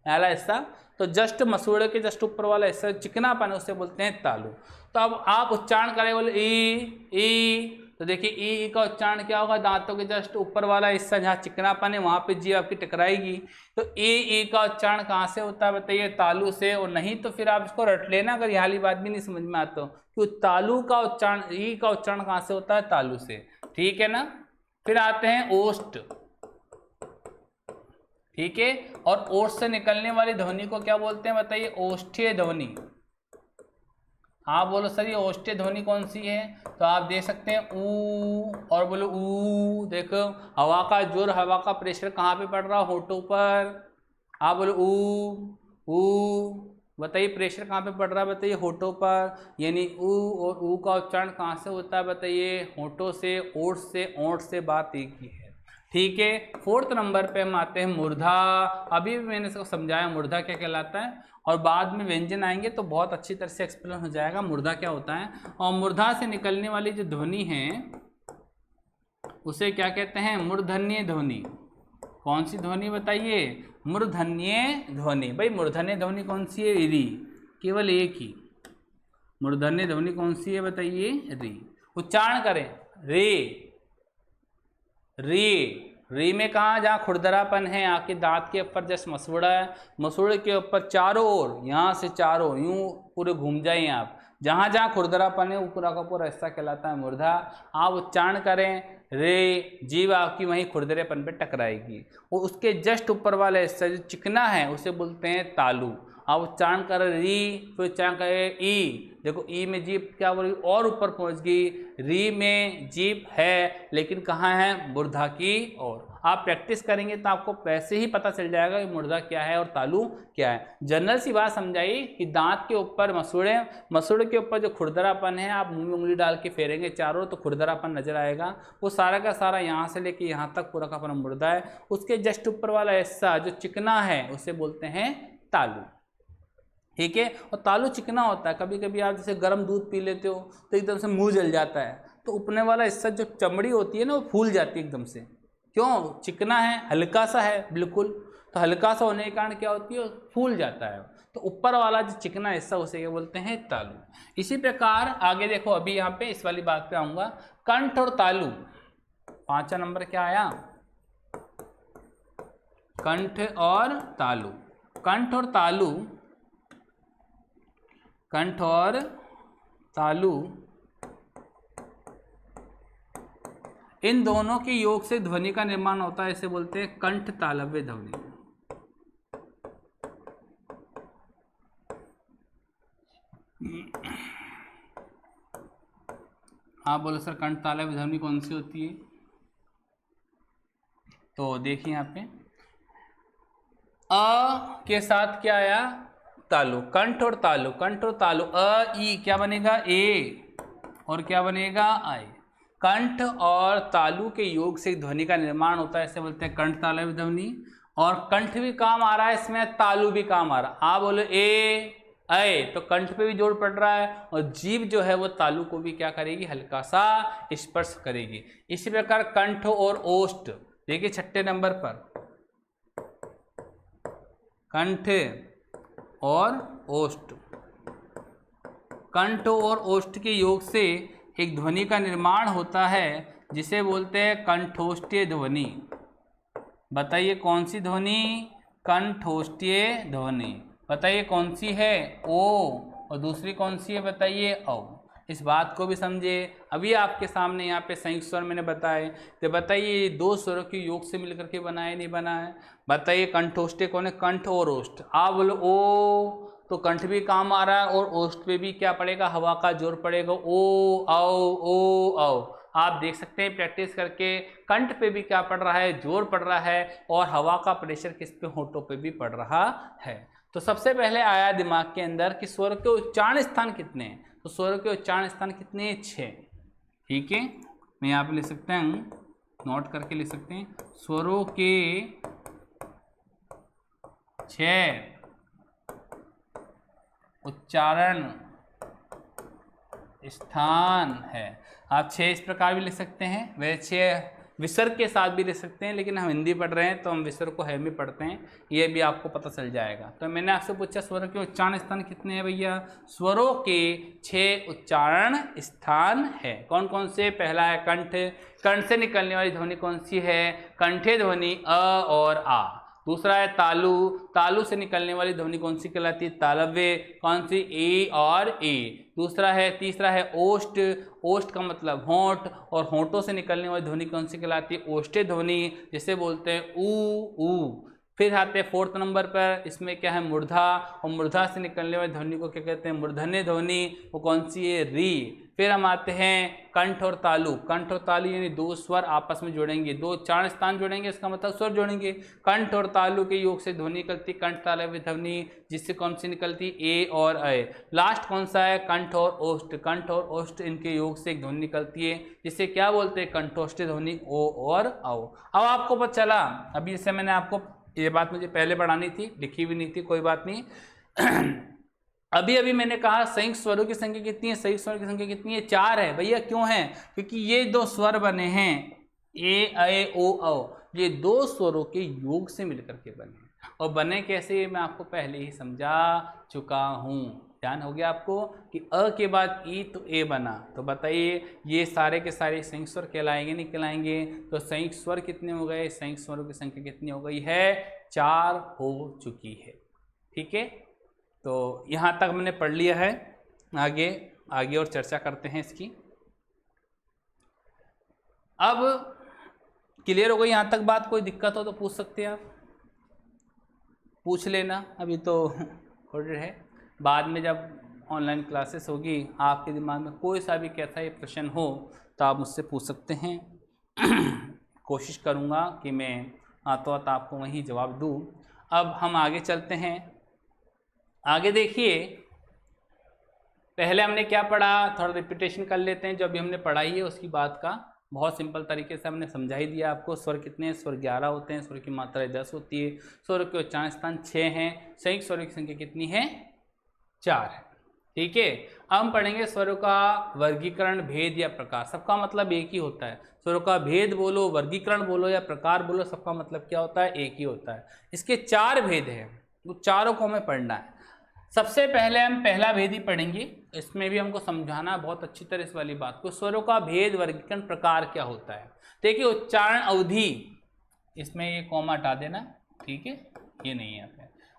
वाला हिस्सा, तो जस्ट मसूड़े के जस्ट ऊपर वाला हिस्सा चिकनापन है, उसे बोलते हैं तालु। तो अब आप उच्चारण करें, बोले ई, तो देखिए ई का उच्चारण क्या होगा, दांतों के जस्ट ऊपर वाला हिस्सा जहाँ चिकनापन है वहाँ पे जीभ आपकी टकराएगी। तो ई का उच्चारण कहाँ से होता है बताइए, तालु से। और नहीं तो फिर आप इसको रट लेना अगर ये वाली बात भी नहीं समझ में आता हो, कि तालु का उच्चारण, ई का उच्चारण कहाँ से होता है, तालु से, ठीक है ना। फिर आते हैं ओष्ठ, ठीक है। और ओष्ठ से निकलने वाली ध्वनि को क्या बोलते हैं बताइए, ओष्ठीय ध्वनि। आप बोलो सर ये ओष्ठीय ध्वनि कौन सी है, तो आप देख सकते हैं ऊ, और बोलो ऊ। देखो हवा का जोर, हवा का प्रेशर कहाँ पे पड़ रहा है, होठों पर। आप बोलो ऊ, बताइए प्रेशर कहाँ पे पड़ रहा है, बताइए होठों पर। यानी ऊ, और ऊ का उच्चारण कहाँ से होता है बताइए, होठों से, ओठ से, ओंठ से, बात एक ही है, ठीक है। 4th नंबर पे हम आते हैं मूर्धा। अभी भी मैंने इसको समझाया मूर्धा क्या कहलाता है, और बाद में व्यंजन आएंगे तो बहुत अच्छी तरह से एक्सप्लेन हो जाएगा मूर्धा क्या होता है। और मूर्धा से निकलने वाली जो ध्वनि है उसे क्या कहते हैं, मूर्धन्य ध्वनि। कौन सी ध्वनि बताइए, मूर्धन्य ध्वनि। भाई मूर्धन्य ध्वनि कौन सी है, री, केवल एक ही। मूर्धन्य ध्वनि कौन सी है बताइए, री। उच्चारण करें, री में कहाँ, जहाँ खुरदरापन है, आपके दांत के ऊपर जैसे मसूड़ा है, मसूड़े के ऊपर चारों ओर, यहाँ से चारों यूं पूरे घूम जाइए आप, जहाँ जहाँ खुरदरापन है वो पूरा का पूरा हिस्सा कहलाता है मूर्धा। आप उच्चारण करें रे, जीभ आपकी वहीं खुरदरेपन पे टकराएगी। वो उसके जस्ट ऊपर वाला हिस्सा जो चिकना है उसे बोलते हैं तालु। आप उच्चारण करें री, फिर उच्चारण करें ई। देखो ई में जीभ क्या बोल रही, और ऊपर पहुंच गई। री में जीभ है लेकिन कहाँ है, मूर्धा की ओर। आप प्रैक्टिस करेंगे तो आपको वैसे ही पता चल जाएगा कि मूर्धा क्या है और तालु क्या है। जनरल सी बात समझाई कि दांत के ऊपर मसूड़े के ऊपर जो खुरदरापन है, आप मुंह में उंगली डाल के फेरेंगे चारों तो खुरदरापन नजर आएगा। वो सारा का सारा यहाँ से लेके यहाँ तक पूरा का पूरा मूर्धा है। उसके जस्ट ऊपर वाला हिस्सा जो चिकना है उसे बोलते हैं तालु, ठीक है। और तालु चिकना होता है। कभी कभी आप जैसे गर्म दूध पी लेते हो तो एकदम से मुंह जल जाता है, तो ऊपरने वाला हिस्सा जो चमड़ी होती है ना वो फूल जाती है एकदम से। क्यों, चिकना है, हल्का सा है बिल्कुल, तो हल्का सा होने के कारण क्या होती है, फूल जाता है। तो ऊपर वाला जो चिकना हिस्सा उसे क्या बोलते हैं, तालु। इसी प्रकार आगे देखो, अभी यहाँ पे इस वाली बात पे आऊँगा, कंठ और तालु। 5वां नंबर क्या आया, कंठ और तालु। कंठ और तालु, कंठ और तालु, इन दोनों के योग से ध्वनि का निर्माण होता है, इसे बोलते हैं कंठ तालव्य ध्वनि। आप बोलो सर कंठ तालव्य ध्वनि कौन सी होती है, तो देखिए यहाँ पे अ के साथ क्या आया, तालु। कंठ और तालु, कंठ और तालु, अ ई क्या बनेगा, ए, और क्या बनेगा, आई। कंठ और तालु के योग से ध्वनि का निर्माण होता है, इसे बोलते हैं कंठ तालव्य ध्वनि। और कंठ भी काम आ रहा है इसमें, तालु भी काम आ रहा है। आप बोलो ए, ऐ, तो कंठ पे भी जोर पड़ रहा है, और जीभ जो है वो तालु को भी क्या करेगी, हल्का सा स्पर्श करेगी। इसी प्रकार कंठ और ओष्ठ, देखिए 6ठे नंबर पर, कंठ और ओष्ठ। कंठ और ओष्ठ के योग से एक ध्वनि का निर्माण होता है जिसे बोलते हैं कंठोष्ठीय ध्वनि। बताइए कौन सी ध्वनि, कंठोष्ठीय ध्वनि। बताइए कौन सी है, ओ, और दूसरी कौन सी है बताइए, औ। इस बात को भी समझे। अभी आपके सामने यहाँ पे संयुक्त स्वर मैंने बताए, तो बताइए ये 2 स्वरों के योग से मिलकर के बना है नहीं बना है, बताइए। कंठोष्ठीय कौन है, कंठ और ओष्ठ। आप बोलो ओ, तो कंठ भी काम आ रहा है, और ओष्ठ पे भी क्या पड़ेगा, हवा का जोर पड़ेगा, ओ आओ। आप देख सकते हैं प्रैक्टिस करके, कंठ पे भी क्या पड़ रहा है, जोर पड़ रहा है, और हवा का प्रेशर किस पे, होठों पे भी पड़ रहा है। तो सबसे पहले आया दिमाग के अंदर कि स्वर के उच्चारण स्थान कितने हैं। तो स्वर के उच्चारण स्थान कितने हैं? 6। ठीक है, मैं यहाँ पे लिख सकता हूँ, नोट करके लिख सकते हैं, स्वरों के 6 उच्चारण स्थान है। आप 6 इस प्रकार भी लिख सकते हैं, वैसे 6 विसर्ग के साथ भी लिख सकते हैं, लेकिन हम हिंदी पढ़ रहे हैं तो हम विसर्ग को है में पढ़ते हैं, ये भी आपको पता चल जाएगा। तो मैंने आपसे पूछा स्वरों के उच्चारण स्थान कितने हैं भैया? स्वरों के 6 उच्चारण स्थान है। कौन कौन से? पहला है कंठ, कंठ से निकलने वाली ध्वनि कौन सी है? कंठे ध्वनि अ और आ। दूसरा है तालु, तालु से निकलने वाली ध्वनि कौन सी कहलाती है? तालव्य। कौन सी? ए और ए। तीसरा है ओष्ठ, ओष्ठ का मतलब होंठ, और होंठों से निकलने वाली ध्वनि कौन सी कहलाती है? ओष्ठे ध्वनि, जिसे बोलते हैं ऊ ऊ। फिर आते हैं 4th नंबर पर, इसमें क्या है? मूर्धा, और मूर्धा से निकलने वाली ध्वनि को क्या कहते हैं? मूर्धन्य ध्वनि, वो कौन सी है? री। फिर हम आते हैं कंठ और तालु, कंठ और तालु यानी 2 स्वर आपस में जुड़ेंगे, 2 उच्चारण स्थान जुड़ेंगे, इसका मतलब स्वर जोड़ेंगे। कंठ और तालु के योग से ध्वनि निकलती कंठ तालव्य ध्वनि, जिससे कौन सी निकलती? ए और अ। लास्ट कौन सा है? कंठ और ओष्ठ, कंठ और ओष्ठ इनके योग से एक ध्वनि निकलती है, जिसे क्या बोलते हैं? कंठोष्ठ ध्वनि, ओ और औ। अब आपको पता चला, अभी जैसे मैंने आपको ये बात मुझे पहले पढ़ानी थी, लिखी भी नहीं थी, कोई बात नहीं। अभी अभी मैंने कहा संयुक्त स्वरों की संख्या कितनी है? संयुक्त स्वरों की संख्या कितनी है? 4 है भैया। क्यों है? क्योंकि ये 2 स्वर बने हैं, ए ऐ ओ औ, ये 2 स्वरों के योग से मिलकर के बने हैं। और बने कैसे, मैं आपको पहले ही समझा चुका हूँ। ध्यान हो गया आपको कि अ के बाद ई तो ए बना। तो बताइए ये सारे के सारे संयुक्त स्वर कहलाएंगे नहीं कहलाएंगे? तो संयुक्त स्वर कितने हो गए? संयुक्त स्वरों की संख्या कितनी हो गई है? 4 हो चुकी है। ठीक है, तो यहाँ तक हमने पढ़ लिया है। आगे और चर्चा करते हैं इसकी। अब क्लियर हो गई यहाँ तक बात? कोई दिक्कत हो तो पूछ सकते हैं आप, पूछ लेना, अभी तो ऑर्डर है। बाद में जब ऑनलाइन क्लासेस होगी, आपके दिमाग में कोई सा भी कैसा ये प्रश्न हो तो आप मुझसे पूछ सकते हैं। कोशिश करूँगा कि मैं हाथों हाथ आपको वहीं जवाब दूँ। अब हम आगे चलते हैं। आगे देखिए, पहले हमने क्या पढ़ा, थोड़ा रिपीटेशन कर लेते हैं। जो अभी हमने पढ़ाई है उसकी बात का बहुत सिंपल तरीके से हमने समझा ही दिया आपको। स्वर कितने हैं? स्वर 11 होते हैं, स्वर की मात्रा 10 होती है, स्वर के उच्चारण स्थान 6 हैं, संयुक्त स्वरों की संख्या कितनी है? 4 है। ठीक है, अब हम पढ़ेंगे स्वरों का वर्गीकरण, भेद या प्रकार। सबका मतलब एक ही होता है। स्वरों का भेद बोलो, वर्गीकरण बोलो या प्रकार बोलो, सबका मतलब क्या होता है? एक ही होता है। इसके 4 भेद हैं, वो चारों को हमें पढ़ना है। सबसे पहले हम पहला भेद ही पढ़ेंगे। इसमें भी हमको समझाना बहुत अच्छी तरह इस वाली बात को। स्वरों का भेद, वर्गीकरण, प्रकार क्या होता है? देखिए, उच्चारण अवधि, इसमें ये कॉमा हटा देना, ठीक है, ये नहीं है।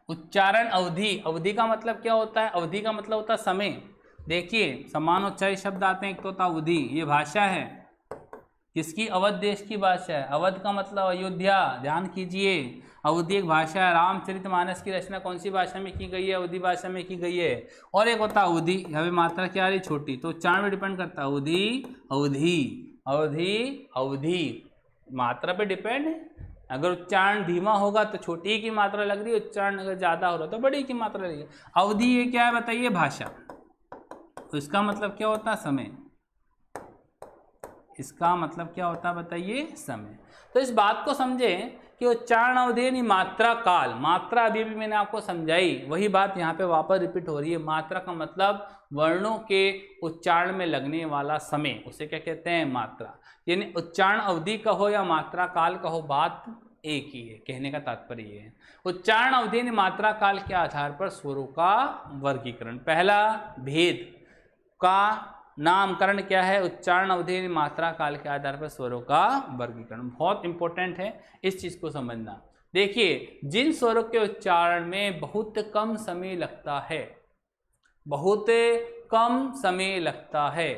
उच्चारण अवधि, अवधि का मतलब क्या होता है? अवधि का मतलब होता है समय। देखिए, समान उच्चारित शब्द आते हैं, एक तो होता है अवधि, ये भाषा है, किसकी? अवध देश की भाषा है। अवध का मतलब अयोध्या, ध्यान कीजिए। अवधि एक भाषा है। रामचरितमानस की रचना कौन सी भाषा में की गई है? अवधि भाषा में की गई है। और एक होता है अवधि, यहाँ पे मात्रा क्या आ रही? छोटी, तो उच्चारण पे डिपेंड करता है। अवधि अवधि अवधि अवधि, मात्रा पे डिपेंड है। अगर उच्चारण धीमा होगा तो छोटी की मात्रा लग रही है, उच्चारण अगर ज़्यादा हो रहा है तो बड़ी की मात्रा लगी है। अवधि ये क्या है बताइए? भाषा। तो इसका मतलब क्या होता है? समय। इसका मतलब क्या होता है बताइए? समय। तो इस बात को समझें कि उच्चारण अवधि यानी मात्रा काल। मात्रा अभी भी मैंने आपको समझाई, वही बात यहाँ पे वापस रिपीट हो रही है। मात्रा का मतलब वर्णों के उच्चारण में लगने वाला समय, उसे क्या कहते हैं? मात्रा। यानी उच्चारण अवधि कहो या मात्रा काल कहो, बात एक ही है। कहने का तात्पर्य ये है, उच्चारण अवधि यानी मात्रा काल के आधार पर स्वरों का वर्गीकरण। पहला भेद का नामकरण क्या है? उच्चारण अवधि मात्रा काल के आधार पर स्वरों का वर्गीकरण। बहुत इंपॉर्टेंट है इस चीज को समझना। देखिए, जिन स्वरों के उच्चारण में बहुत कम समय लगता है, बहुत कम समय लगता है,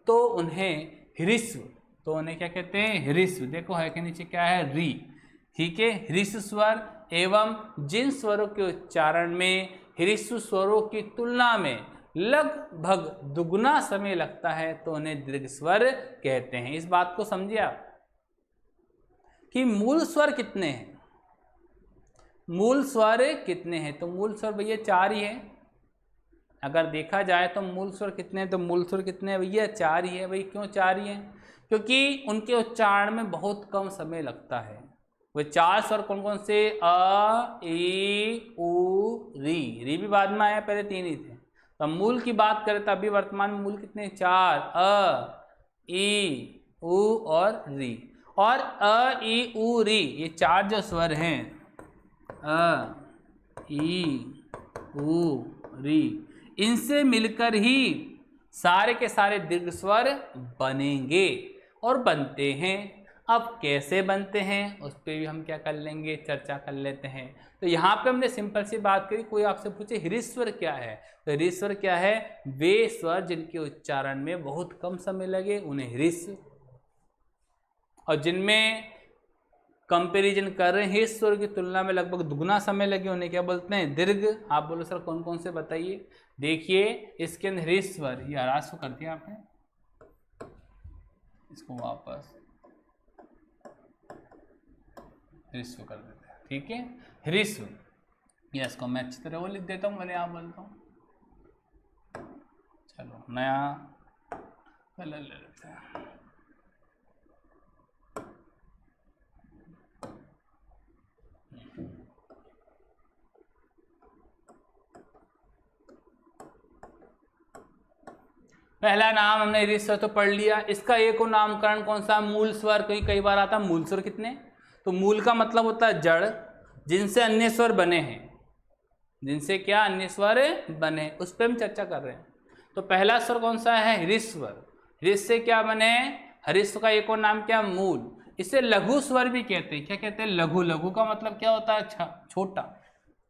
तो उन्हें ह्रस्व, तो उन्हें क्या कहते हैं? ह्रस्व। देखो है के नीचे क्या है? री। ठीक है, ह्रस्व स्वर। एवं जिन स्वरों के उच्चारण में ह्रस्व स्वरों की तुलना में लगभग दुगुना समय लगता है, तो उन्हें दीर्घ स्वर कहते हैं। इस बात को समझिए आप कि मूल स्वर कितने हैं? मूल स्वर कितने हैं? तो मूल स्वर भैया 4 ही है। अगर देखा जाए तो मूल स्वर कितने हैं, तो मूल स्वर कितने हैं भैया? 4 ही है। भाई क्यों 4 ही हैं? क्योंकि उनके उच्चारण में बहुत कम समय लगता है। वे 4 स्वर कौन कौन से? अ, ई, उ, री भी बाद में आया, पहले 3 ही थे। तो मूल की बात करें तो अभी वर्तमान में मूल कितने? 4, अ, ई, उ और री। और अ, ई, उ, री ये 4 जो स्वर हैं, अ, ई, उ, री, इनसे मिलकर ही सारे के सारे दीर्घ स्वर बनेंगे और बनते हैं। अब कैसे बनते हैं उस पर भी हम क्या कर लेंगे? चर्चा कर लेते हैं। तो यहाँ पे हमने सिंपल सी बात करी। कोई आपसे पूछे हृस्वर क्या है, तो हृस्वर क्या है? वे स्वर जिनके उच्चारण में बहुत कम समय लगे उन्हें हृस्व, और जिनमें कंपैरिजन कर रहे हैं स्वर की तुलना में लगभग दुगना समय लगे उन्हें क्या बोलते हैं? दीर्घ। आप बोलो सर कौन कौन से बताइए। देखिए इसके अंदर हृस्वर, ये ह्रास्व कर दिया आपने, इसको वापस हृस्व कर देते हैं, ठीक है, हृस्व। ये इसको मैं अच्छी तरह वो लिख देता हूँ, मैंने आप बोलता हूँ। चलो नया कलर ले लेते हैं। पहला नाम हमने हृस्व तो पढ़ लिया। इसका एक और नामकरण कौन सा? मूल स्वर। कई बार आता मूल स्वर कितने? तो मूल का मतलब होता है जड़, जिनसे अन्य स्वर बने हैं। जिनसे क्या? अन्य स्वर बने, उस पर हम चर्चा कर रहे हैं। तो पहला स्वर कौन सा है? हृस्वर। हृस्व से क्या बने? हृस्व का एक और नाम क्या? मूल। इसे लघु स्वर भी कहते हैं। क्या कहते हैं? लघु। लघु का मतलब क्या होता है? छोटा,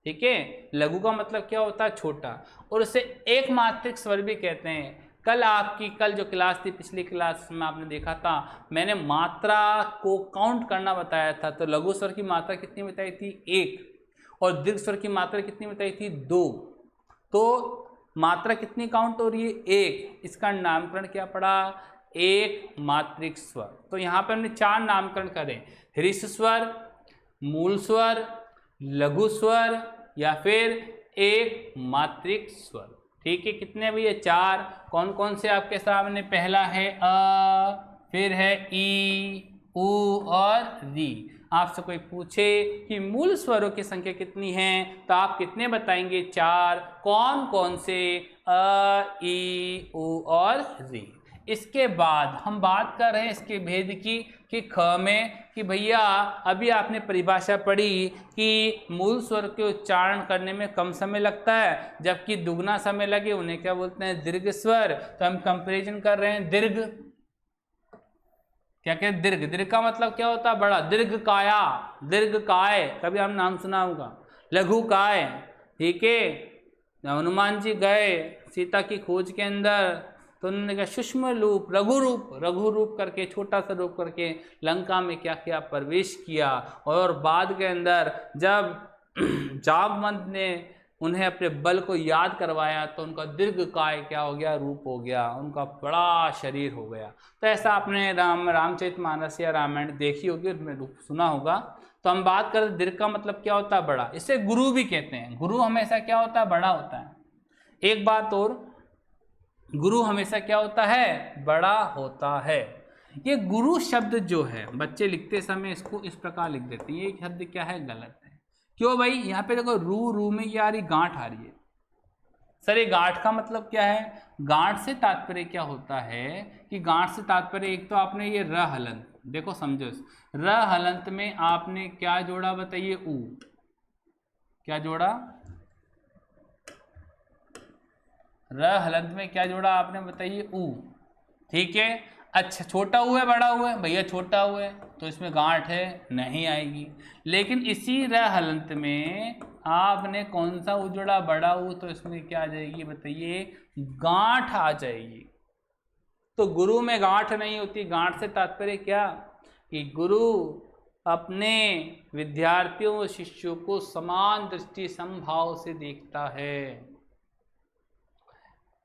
ठीक है। लघु का मतलब क्या होता है? छोटा। और इसे एक मात्रिक स्वर भी कहते हैं। कल जो क्लास थी, पिछली क्लास में आपने देखा था, मैंने मात्रा को काउंट करना बताया था। तो लघु स्वर की मात्रा कितनी बताई थी? 1। और दीर्घ स्वर की मात्रा कितनी बताई थी? 2। तो मात्रा कितनी काउंट हो रही है? 1। इसका नामकरण क्या पड़ा? एक मात्रिक स्वर। तो यहाँ पर हमने 4 नामकरण करे, हृस्व स्वर, मूल स्वर, लघु स्वर या फिर एक मात्रिक स्वर। ठीक है, कितने भैया? 4। कौन कौन से आपके सामने? पहला है अ, फिर है ई, उ और री। आपसे कोई पूछे कि मूल स्वरों की संख्या कितनी है, तो आप कितने बताएंगे? 4। कौन कौन से? अ, ई, उ और री। इसके बाद हम बात कर रहे हैं इसके भेद की, कि ख में, कि भैया अभी आपने परिभाषा पढ़ी कि मूल स्वर के उच्चारण करने में कम समय लगता है, जबकि दुगना समय लगे उन्हें क्या बोलते हैं? दीर्घ स्वर। तो हम कंपैरिजन कर रहे हैं दीर्घ। क्या कहते? दीर्घ। दीर्घ का मतलब क्या होता है? बड़ा। दीर्घ काया, दीर्घ काय, कभी हम नाम सुना होगा। लघु काय, ठीक है। हनुमान जी गए सीता की खोज के अंदर, तो उन्होंने कहा सूक्ष्म रूप, रघु रूप करके, छोटा सा रूप करके लंका में क्या किया? प्रवेश किया। और बाद के अंदर जब जामवंत ने उन्हें अपने बल को याद करवाया, तो उनका दीर्घ काय क्या हो गया? रूप हो गया, उनका बड़ा शरीर हो गया। तो ऐसा आपने रामचरितमानस या रामायण देखी होगी, उसमें सुना होगा। तो हम बात करें दीर्घ का मतलब क्या होता है? बड़ा। इसे गुरु भी कहते हैं। गुरु हमेशा क्या होता है? बड़ा होता है। एक बात और, गुरु हमेशा क्या होता है? बड़ा होता है। ये गुरु शब्द जो है, बच्चे लिखते समय इसको इस प्रकार लिख देते हैं। ये शब्द क्या है? गलत है। क्यों भाई? यहाँ पे देखो रू में क्या आ रही? गांठ आ रही है। सर ये गांठ का मतलब क्या है? गांठ से तात्पर्य क्या होता है कि गांठ से तात्पर्य, एक तो आपने ये र हलंत, देखो समझो, र हलंत में आपने क्या जोड़ा बताइए? ऊ। क्या जोड़ा? र हलंत में क्या जोड़ा आपने बताइए? ऊ, ठीक है। अच्छा, छोटा हुआ है बड़ा हुआ है? भैया छोटा हुआ है, तो इसमें गांठ है, नहीं आएगी। लेकिन इसी र हलंत में आपने कौन सा ऊ जोड़ा? बड़ा ऊ, तो इसमें क्या आ जाएगी बताइए? गांठ आ जाएगी। तो गुरु में गांठ नहीं होती। गांठ से तात्पर्य क्या? कि गुरु अपने विद्यार्थियों शिष्यों को समान दृष्टि समभाव से देखता है।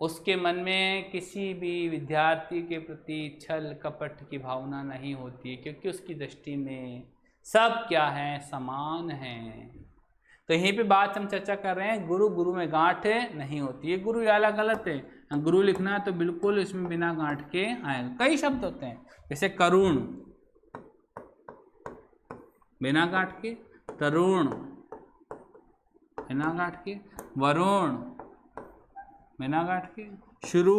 उसके मन में किसी भी विद्यार्थी के प्रति छल कपट की भावना नहीं होती, क्योंकि उसकी दृष्टि में सब क्या है? समान हैं। तो यहीं पे बात हम चर्चा कर रहे हैं, गुरु गुरु में गांठ नहीं होती है। गुरु वाला गलत है, गुरु लिखना है तो बिल्कुल इसमें बिना गांठ के आएगा। कई शब्द होते हैं जैसे करुण बिना गांठ के, तरुण बिना गांठ के, वरुण बिना गांठ के, शुरू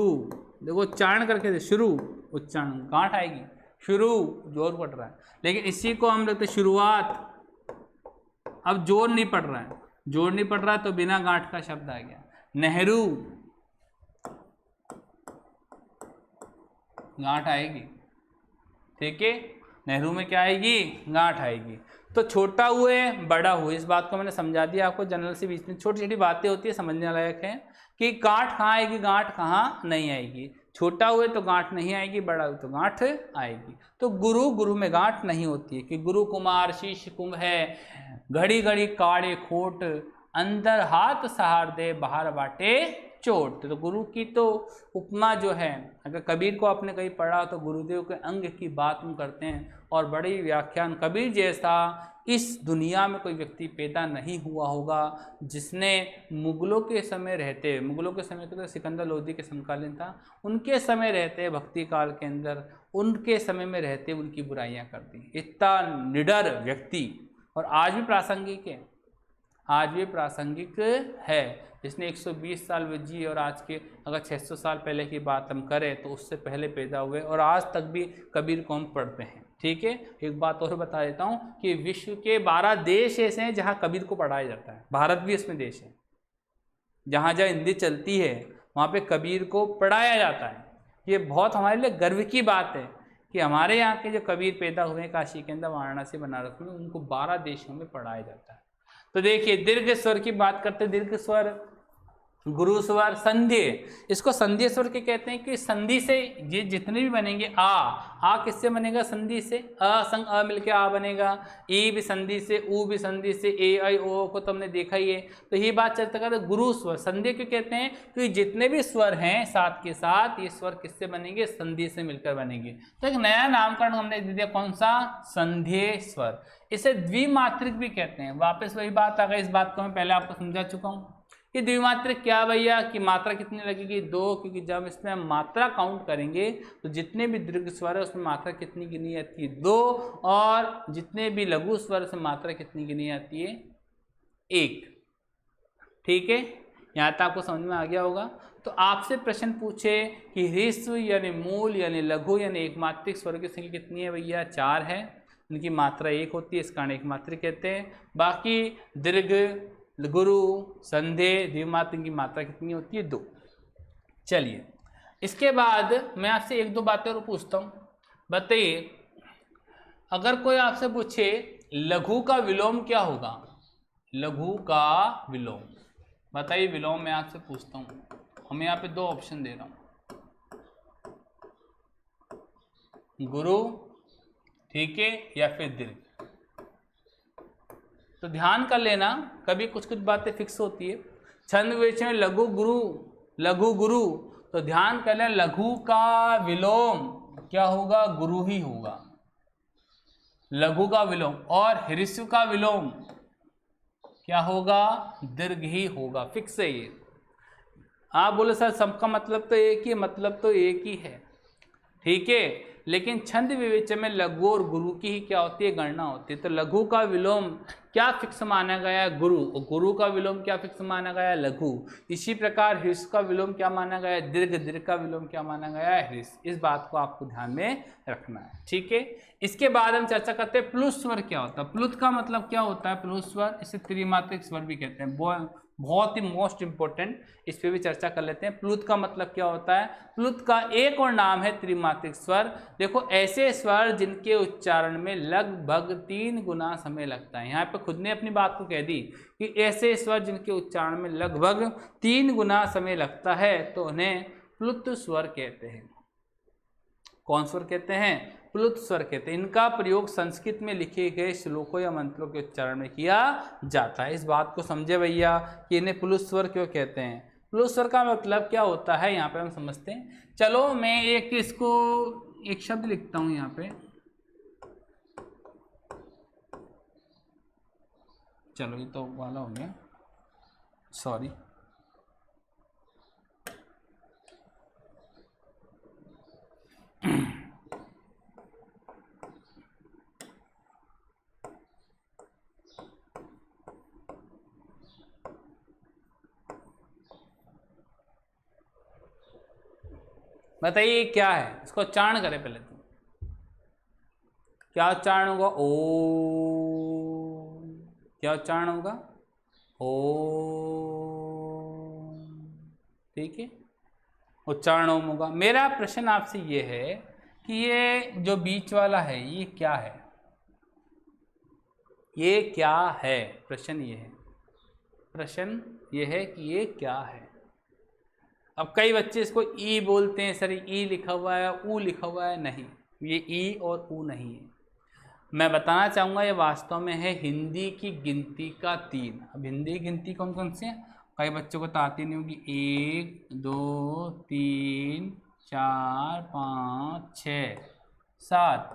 देखो उच्चारण करके दे, शुरू उच्चारण गांठ आएगी, शुरू जोर पड़ रहा है, लेकिन इसी को हम लिखते शुरुआत। अब जोर नहीं पड़ रहा है, जोर नहीं पड़ रहा तो बिना गांठ का शब्द आ गया। नेहरू गांठ आएगी, ठीक है, नेहरू में क्या आएगी, गांठ आएगी। तो छोटा हुए बड़ा हुए, इस बात को मैंने समझा दिया आपको। जनरल से बीच में छोटी छोटी बातें होती है, समझने लायक है कि गांठ कहाँ आएगी, गांठ कहाँ नहीं आएगी। छोटा हुए तो गांठ नहीं आएगी, बड़ा हुए तो गांठ आएगी। तो गुरु गुरु में गांठ नहीं होती है कि गुरु कुमार शिष्य कुंभ है, घड़ी घड़ी काड़े खोट, अंदर हाथ सहार दे बाहर बाटे चोट। तो गुरु की तो उपमा जो है, अगर कबीर को आपने कहीं पढ़ा तो गुरुदेव के अंग की बात हम करते हैं, और बड़ी व्याख्यान कबीर जैसा इस दुनिया में कोई व्यक्ति पैदा नहीं हुआ होगा जिसने मुगलों के समय रहते, मुगलों के समय तो सिकंदर लोदी के समकालीन था, उनके समय रहते भक्ति काल के अंदर, उनके समय में रहते उनकी बुराइयां कर दी। इतना निडर व्यक्ति, और आज भी प्रासंगिक है, आज भी प्रासंगिक है, जिसने 120 साल जी, और आज के अगर 600 साल पहले की बात हम करें तो उससे पहले पैदा हुए, और आज तक भी कबीर को हम पढ़ते हैं। ठीक है, एक बात और बता देता हूँ कि विश्व के 12 देश ऐसे हैं जहाँ कबीर को पढ़ाया जाता है, भारत भी इसमें देश है। जहाँ जहाँ हिंदी चलती है वहाँ पे कबीर को पढ़ाया जाता है। ये बहुत हमारे लिए गर्व की बात है कि हमारे यहाँ के जो कबीर पैदा हुए हैं काशी के अंदर, वाराणसी, बनारस में, उनको 12 देशों में पढ़ाया जाता है। तो देखिए दीर्घ स्वर की बात करते हैं, दीर्घ स्वर, गुरु स्वर, संधि, इसको संधि स्वर के कहते हैं कि संधि से ये जितने भी बनेंगे, आ किससे बनेगा, संधि से, अ संग अ मिलके आ बनेगा, ई भी संधि से, ऊ भी संधि से, ए आई ओ को तो हमने देखा ही है। तो ये बात चर्चा करें गुरु स्वर। संधि क्यों कहते हैं, क्योंकि जितने भी स्वर हैं साथ के साथ ये स्वर किससे बनेंगे, संधि से मिलकर बनेंगे। तो एक नया नामकरण हमने दे दिया, कौन सा, संधि स्वर। इसे द्विमात्रिक भी कहते हैं। वापस वही बात आ गई, इस बात को मैं पहले आपको समझा चुका हूँ कि द्विमात्रिक क्या भैया, कि मात्रा कितनी लगेगी, 2, क्योंकि जब इसमें हम मात्रा काउंट करेंगे तो जितने भी दीर्घ स्वर है उसमें मात्रा कितनी गिनी जाती है, 2, और जितने भी लघु स्वर से मात्रा कितनी गिनी जाती है, 1। ठीक है, यहाँ तक आपको समझ में आ गया होगा। तो आपसे प्रश्न पूछे कि ह्रस्व यानी मूल यानी लघु यानी एकमात्रिक स्वर की संख्या कितनी है भैया, 4 है, उनकी मात्रा 1 होती है, इस कारण एकमात्रिक कहते हैं। बाकी दीर्घ, गुरु, संधि, द्विमात्रिक की मात्रा कितनी होती है, 2। चलिए इसके बाद मैं आपसे 1-2 बातें और पूछता हूँ। बताइए, अगर कोई आपसे पूछे लघु का विलोम क्या होगा, लघु का विलोम, बताइए विलोम मैं आपसे पूछता हूँ। हम यहाँ पे 2 ऑप्शन दे रहा हूँ, गुरु, ठीक है, या फिर दीर्घ। तो ध्यान कर लेना, कभी कुछ कुछ बातें फिक्स होती है। छंद विवेचन में लघु गुरु, लघु गुरु, तो ध्यान कर लेना लघु का विलोम क्या होगा, गुरु ही होगा, लघु का विलोम। और ह्रस्व का विलोम क्या होगा, दीर्घ ही होगा, फिक्स है ये। आप बोले सर सबका मतलब तो एक ही, मतलब तो एक ही है, ठीक है, लेकिन छंद विवेचन में लघु और गुरु की ही क्या होती है, गणना होती है। तो लघु का विलोम क्या फिक्स माना गया है, गुरु, और गुरु का विलोम क्या फिक्स माना गया है, लघु। इसी प्रकार ह्रस्व का विलोम क्या माना गया है, दीर्घ, दीर्घ का विलोम क्या माना गया है, ह्रस्व। इस बात को आपको ध्यान में रखना है, ठीक है। इसके बाद हम चर्चा करते हैं प्लुत स्वर क्या होता है। प्लुत का मतलब क्या होता है, प्लुत स्वर, इसे त्रिमात्रिक स्वर भी कहते हैं, बहुत ही मोस्ट इंपॉर्टेंट, इस पर भी चर्चा कर लेते हैं। प्लुत का मतलब क्या होता है, प्लुत का एक और नाम है त्रिमात्रिक स्वर। देखो ऐसे स्वर जिनके उच्चारण में लगभग 3 गुना समय लगता है। यहाँ पे खुद ने अपनी बात को कह दी कि ऐसे स्वर जिनके उच्चारण में लगभग 3 गुना समय लगता है तो उन्हें प्लुत स्वर कहते हैं। कौन स्वर कहते हैं, प्लुत स्वर कहते हैं। इनका प्रयोग संस्कृत में लिखे गए श्लोकों या मंत्रों के उच्चारण में किया जाता है। इस बात को समझे भैया कि इन्हें प्लुत स्वर क्यों कहते हैं। प्लुत स्वर का मतलब क्या होता है, यहाँ पे हम समझते हैं। चलो मैं एक शब्द लिखता हूँ यहाँ पे, चलो ये तो वाला हो गया, सॉरी। बताइए क्या है, इसको उच्चारण करें पहले तो। क्या उच्चारण होगा? ओ। क्या उच्चारण होगा? ओ। ठीक है, उच्चारण ओम होगा। मेरा प्रश्न आपसे ये है कि ये जो बीच वाला है ये क्या है? ये क्या है? प्रश्न ये है, प्रश्न ये है कि ये क्या है। अब कई बच्चे इसको ई बोलते हैं, सर ई लिखा हुआ है, ऊ लिखा हुआ है। नहीं, ये ई और ऊ नहीं है। मैं बताना चाहूँगा ये वास्तव में है हिंदी की गिनती का 3। अब हिंदी की गिनती कौन कौन से हैं? कई बच्चों को तो आती नहीं होगी। 1 2 3 4 5 6 7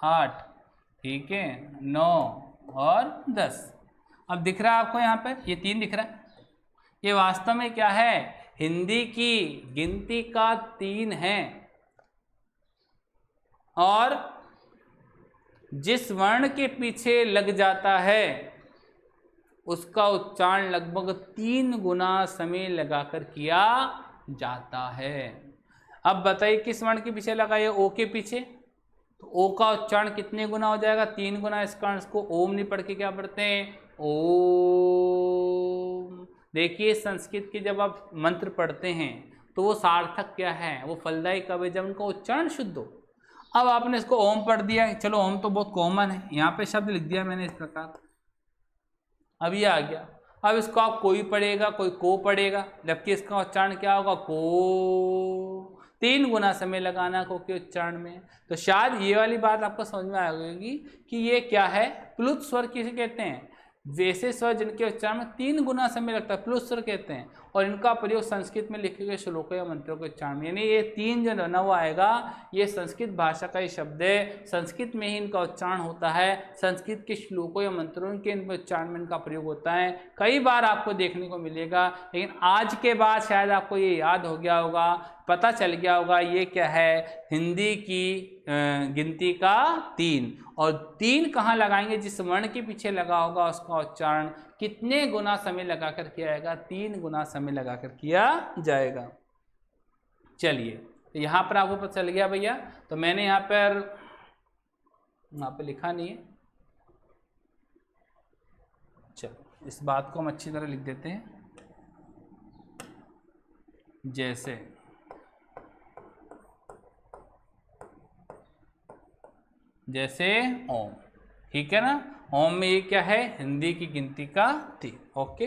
8, ठीक है, 9 और 10। अब दिख रहा है आपको यहाँ पर ये 3 दिख रहा है। ये वास्तव में क्या है? हिंदी की गिनती का 3 है। और जिस वर्ण के पीछे लग जाता है उसका उच्चारण लगभग 3 गुना समय लगाकर किया जाता है। अब बताइए किस वर्ण के पीछे लगा? ये ओ के पीछे, तो ओ का उच्चारण कितने गुना हो जाएगा? 3 गुना। इस कारण इसको ओम नहीं पढ़ के क्या पढ़ते हैं? ओम। देखिए संस्कृत के जब आप मंत्र पढ़ते हैं तो वो सार्थक क्या है? वो फलदायी कब है? जब उनका उच्चारण शुद्ध हो। अब आपने इसको ओम पढ़ दिया, चलो ओम तो बहुत कॉमन है, यहाँ पे शब्द लिख दिया मैंने इस प्रकार, अब ये आ गया। अब इसको आप कोई पढ़ेगा, कोई को पढ़ेगा, जबकि इसका उच्चारण क्या होगा? को। 3 गुना समय लगाना को के उच्चारण में। तो शायद ये वाली बात आपको समझ में आ गई कि ये क्या है, प्लुत स्वर किसे कहते हैं? वैसे स्वर जिनके उच्चारण में 3 गुना समय लगता है, प्लुत स्वर कहते हैं। और इनका प्रयोग संस्कृत में लिखे गए श्लोकों या मंत्रों के उच्चारण में, यानी ये 3 जो बना हुआ आएगा ये संस्कृत भाषा का ही शब्द है, संस्कृत में ही इनका उच्चारण होता है, संस्कृत के श्लोकों या मंत्रों के इन उच्चारण में इनका प्रयोग होता है। कई बार आपको देखने को मिलेगा, लेकिन आज के बाद शायद आपको ये याद हो गया होगा, पता चल गया होगा ये क्या है, हिंदी की गिनती का 3। और 3 कहाँ लगाएंगे? जिस वर्ण के पीछे लगा होगा उसका उच्चारण कितने गुना समय लगाकर किया जाएगा? 3 गुना समय लगाकर किया जाएगा। चलिए, तो यहाँ पर आपको पता चल गया भैया। तो मैंने यहाँ पे लिखा नहीं है, चलो इस बात को हम अच्छी तरह लिख देते हैं। जैसे ओम, ठीक है ना। ओम में ये क्या है? हिंदी की गिनती का 3। ओके,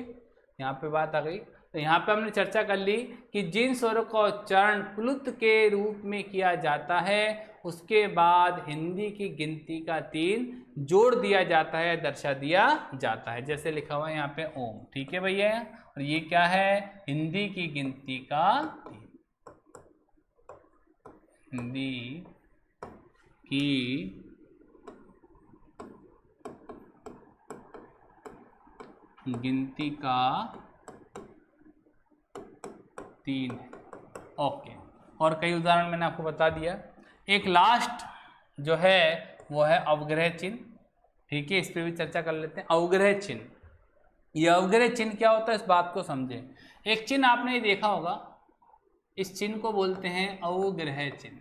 यहाँ पे बात आ गई। तो यहाँ पे हमने चर्चा कर ली कि जिन स्वरों का उच्चारण प्लुत के रूप में किया जाता है उसके बाद हिंदी की गिनती का 3 जोड़ दिया जाता है, दर्शा दिया जाता है। जैसे लिखा हुआ है यहाँ पे ओम, ठीक है भैया। और ये क्या है? हिंदी की गिनती का 3, हिंदी की गिनती का 3 है। ओके, और कई उदाहरण मैंने आपको बता दिया। एक लास्ट जो है वो है अवग्रह चिन्ह, ठीक है, इस पर भी चर्चा कर लेते हैं। अवग्रह चिन्ह, ये अवग्रह चिन्ह क्या होता है इस बात को समझें। एक चिन्ह आपने देखा होगा, इस चिन्ह को बोलते हैं अवग्रह चिन्ह।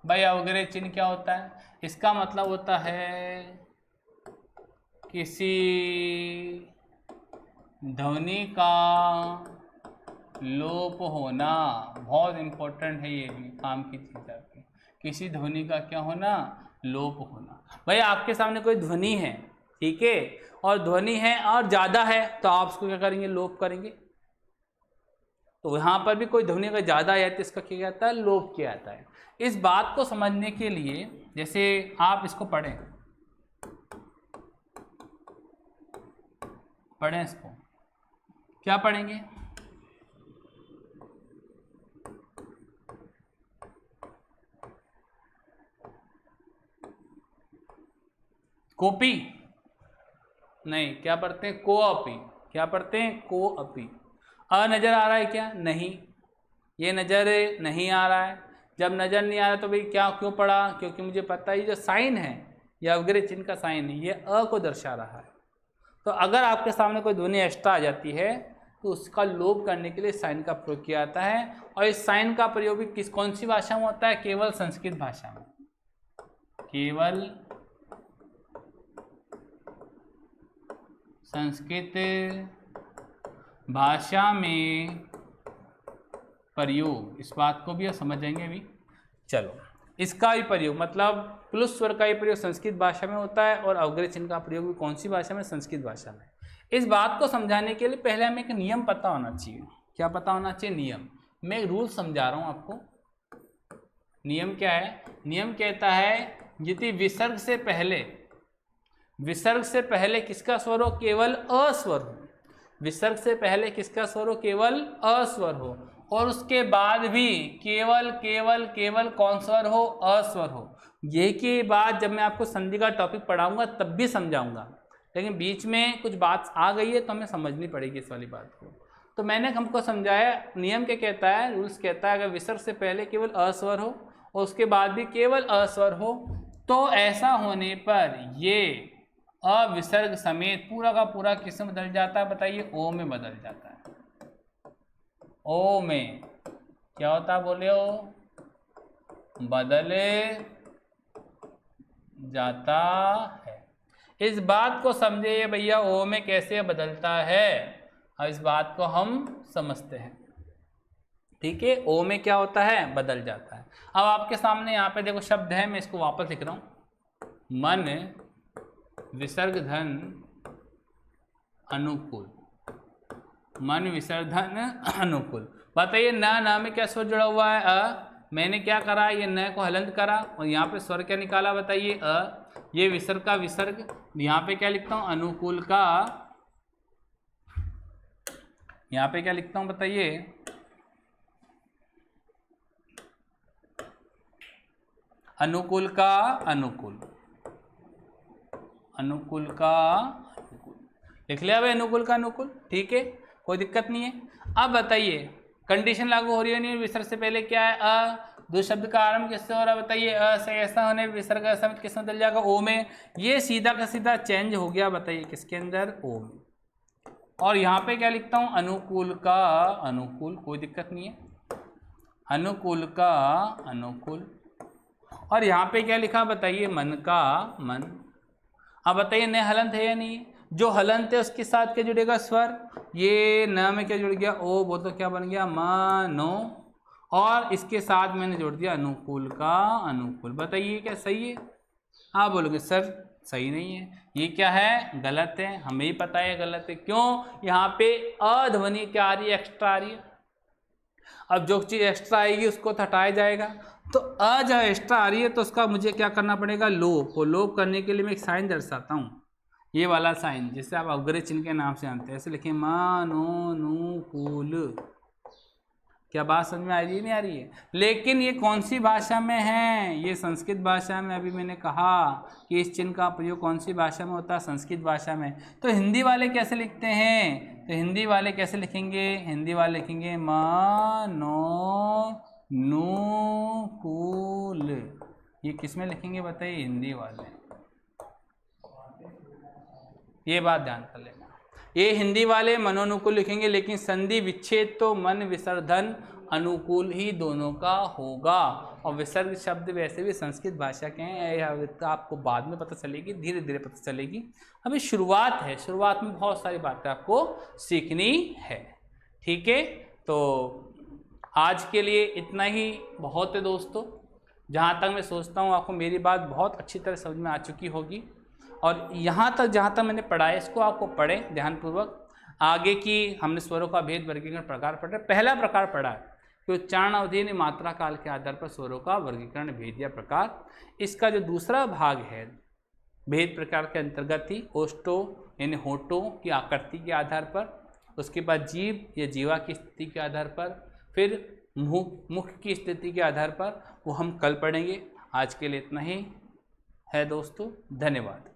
भाई अवग्रह चिन्ह क्या होता है? इसका मतलब होता है किसी ध्वनि का लोप होना। बहुत इंपॉर्टेंट है, ये भी काम की चीज आपकी। किसी ध्वनि का क्या होना? लोप होना। भाई आपके सामने कोई ध्वनि है, ठीक है, और ध्वनि है और ज़्यादा है तो आप उसको क्या करेंगे? लोप करेंगे। तो यहाँ पर भी कोई ध्वनि अगर ज़्यादा है तो इसका क्या जाता है? लोप किया जाता है। इस बात को समझने के लिए जैसे आप इसको पढ़ें इसको क्या पढ़ेंगे? कॉपी नहीं, क्या पढ़ते हैं? कोअपी। क्या पढ़ते हैं? कोअपी। अ नजर आ रहा है क्या? नहीं, ये नजर नहीं आ रहा है। जब नजर नहीं आ रहा तो भाई क्या क्यों पढ़ा? क्योंकि मुझे पता है ये जो साइन है, ये अवग्रह चिन्ह का साइन है, ये अ को दर्शा रहा है। तो अगर आपके सामने कोई ध्वनि एक्स्ट्रा आ जाती है तो उसका लोप करने के लिए साइन का प्रयोग किया जाता है। और इस साइन का प्रयोग भी कौन सी भाषा में होता है? केवल संस्कृत भाषा में। केवल संस्कृत भाषा में प्रयोग, इस बात को भी आप समझेंगे अभी। चलो, इसका भी प्रयोग मतलब प्लुस स्वर का ही प्रयोग संस्कृत भाषा में होता है और अवग्रह चिन्ह का प्रयोग भी कौन सी भाषा में? संस्कृत भाषा में। इस बात को समझाने के लिए पहले हमें एक नियम पता होना चाहिए। क्या पता होना चाहिए? नियम। मैं एक रूल समझा रहा हूं आपको। नियम क्या है? नियम कहता है यदि विसर्ग से पहले किसका स्वर हो? केवल अस्वर हो। विसर्ग से पहले किसका स्वर हो? केवल अस्वर हो। और उसके बाद भी केवल केवल केवल कौन स्वर हो? अस्वर हो। ये की बात जब मैं आपको संधि का टॉपिक पढ़ाऊंगा तब भी समझाऊंगा, लेकिन बीच में कुछ बात आ गई है तो हमें समझनी पड़ेगी इस वाली बात को। तो मैंने हमको समझाया नियम क्या कहता है, रूल्स कहता है अगर विसर्ग से पहले केवल अस्वर हो और उसके बाद भी केवल अस्वर हो तो ऐसा होने पर ये अविसर्ग समेत पूरा का पूरा किस में बदल जाता है? बताइए, ओ में बदल जाता है। ओ में क्या होता है? बोले ओ, बदले जाता है। इस बात को समझे भैया, ओ में कैसे बदलता है, अब इस बात को हम समझते हैं। ठीक है, ओ में क्या होता है? बदल जाता है। अब आपके सामने यहाँ पे देखो शब्द है, मैं इसको वापस लिख रहा हूं। मन विसर्ग धन अनुकूल। मन विसर्ग धन अनुकूल। बताइए न में क्या स्वर जुड़ा हुआ है? अ। मैंने क्या करा? ये न को हलंत करा और यहाँ पे स्वर क्या निकाला? बताइए, अ। ये विसर्ग का विसर्ग, यहाँ पे क्या लिखता हूँ? अनुकूल का। यहाँ पे क्या लिखता हूँ? बताइए, अनुकूल का अनुकूल। अनुकूल का अनुकूल लिख लिया भाई, अनुकूल का अनुकूल। ठीक है, कोई दिक्कत नहीं है। अब बताइए कंडीशन लागू हो रही है नहीं? विसर्ग से पहले क्या है? अ। दो शब्द का आरंभ किससे हो रहा है? बताइए, अ से ऐसा होने विसर्ग समेत किस में बदल जाएगा? ओ में। ये सीधा का सीधा चेंज हो गया। बताइए किसके अंदर? ओ में। और यहाँ पे क्या लिखता हूँ? अनुकूल का अनुकूल, कोई दिक्कत नहीं है। अनुकूल का अनुकूल। और यहाँ पे क्या लिखा? बताइए, मन का मन। अब बताइए न हलंत है या नहीं? जो हलंत है उसके साथ क्या जुड़ेगा? स्वर। ये न में क्या जुड़ गया? ओ। वो तो क्या बन गया? मनो। और इसके साथ मैंने जोड़ दिया अनुकूल का अनुकूल। बताइए क्या सही है? हाँ बोलोगे सर सही नहीं है, ये क्या है? गलत है। हमें ही पता है गलत है। क्यों? यहाँ पे अध्वनि क्या आ रही है? एक्स्ट्रा आ रही है। अब जो चीज़ एक्स्ट्रा आएगी उसको तो हटाया जाएगा। तो अ जब एक्स्ट्रा आ रही है तो उसका मुझे क्या करना पड़ेगा? लोप। और लोप करने के लिए मैं एक साइन दर्शाता हूँ, ये वाला साइन जिसे आप अवग्रह चिन्ह के नाम से जानते हैं। ऐसे लिखें, मानोनुकूल। क्या बात समझ में आ रही है? नहीं आ रही है? लेकिन ये कौन सी भाषा में है? ये संस्कृत भाषा में। अभी मैंने कहा कि इस चिन्ह का प्रयोग कौन सी भाषा में होता है? संस्कृत भाषा में। तो हिंदी वाले कैसे लिखते हैं? तो हिंदी वाले कैसे लिखेंगे? हिंदी वाले लिखेंगे मानोनुकूल। ये किस में लिखेंगे? बताइए, हिंदी वाले। ये बात ध्यान कर लेना, ये हिंदी वाले मनोनुकूल लिखेंगे, लेकिन संधि विच्छेद तो मन विसर्धन अनुकूल ही दोनों का होगा। और विसर्ग शब्द वैसे भी संस्कृत भाषा के हैं, आपको बाद में पता चलेगी, धीरे धीरे पता चलेगी। अभी शुरुआत है, शुरुआत में बहुत सारी बातें आपको सीखनी है। ठीक है, तो आज के लिए इतना ही बहुत है दोस्तों। जहाँ तक मैं सोचता हूँ आपको मेरी बात बहुत अच्छी तरह समझ में आ चुकी होगी। और यहाँ तक जहाँ तक मैंने पढ़ा है इसको आपको पढ़ें ध्यानपूर्वक। आगे की हमने स्वरों का भेद वर्गीकरण प्रकार पढ़ा। पहला प्रकार पढ़ा है कि उच्चारण अवधि यानी मात्रा काल के आधार पर स्वरों का वर्गीकरण भेद या प्रकार। इसका जो दूसरा भाग है भेद प्रकार के अंतर्गत ही ओष्ठों यानी होठों की आकृति के आधार पर, उसके बाद जीभ या जीवा की स्थिति के आधार पर, फिर मुख की स्थिति के आधार पर, वो हम कल पढ़ेंगे। आज के लिए इतना ही है दोस्तों, धन्यवाद।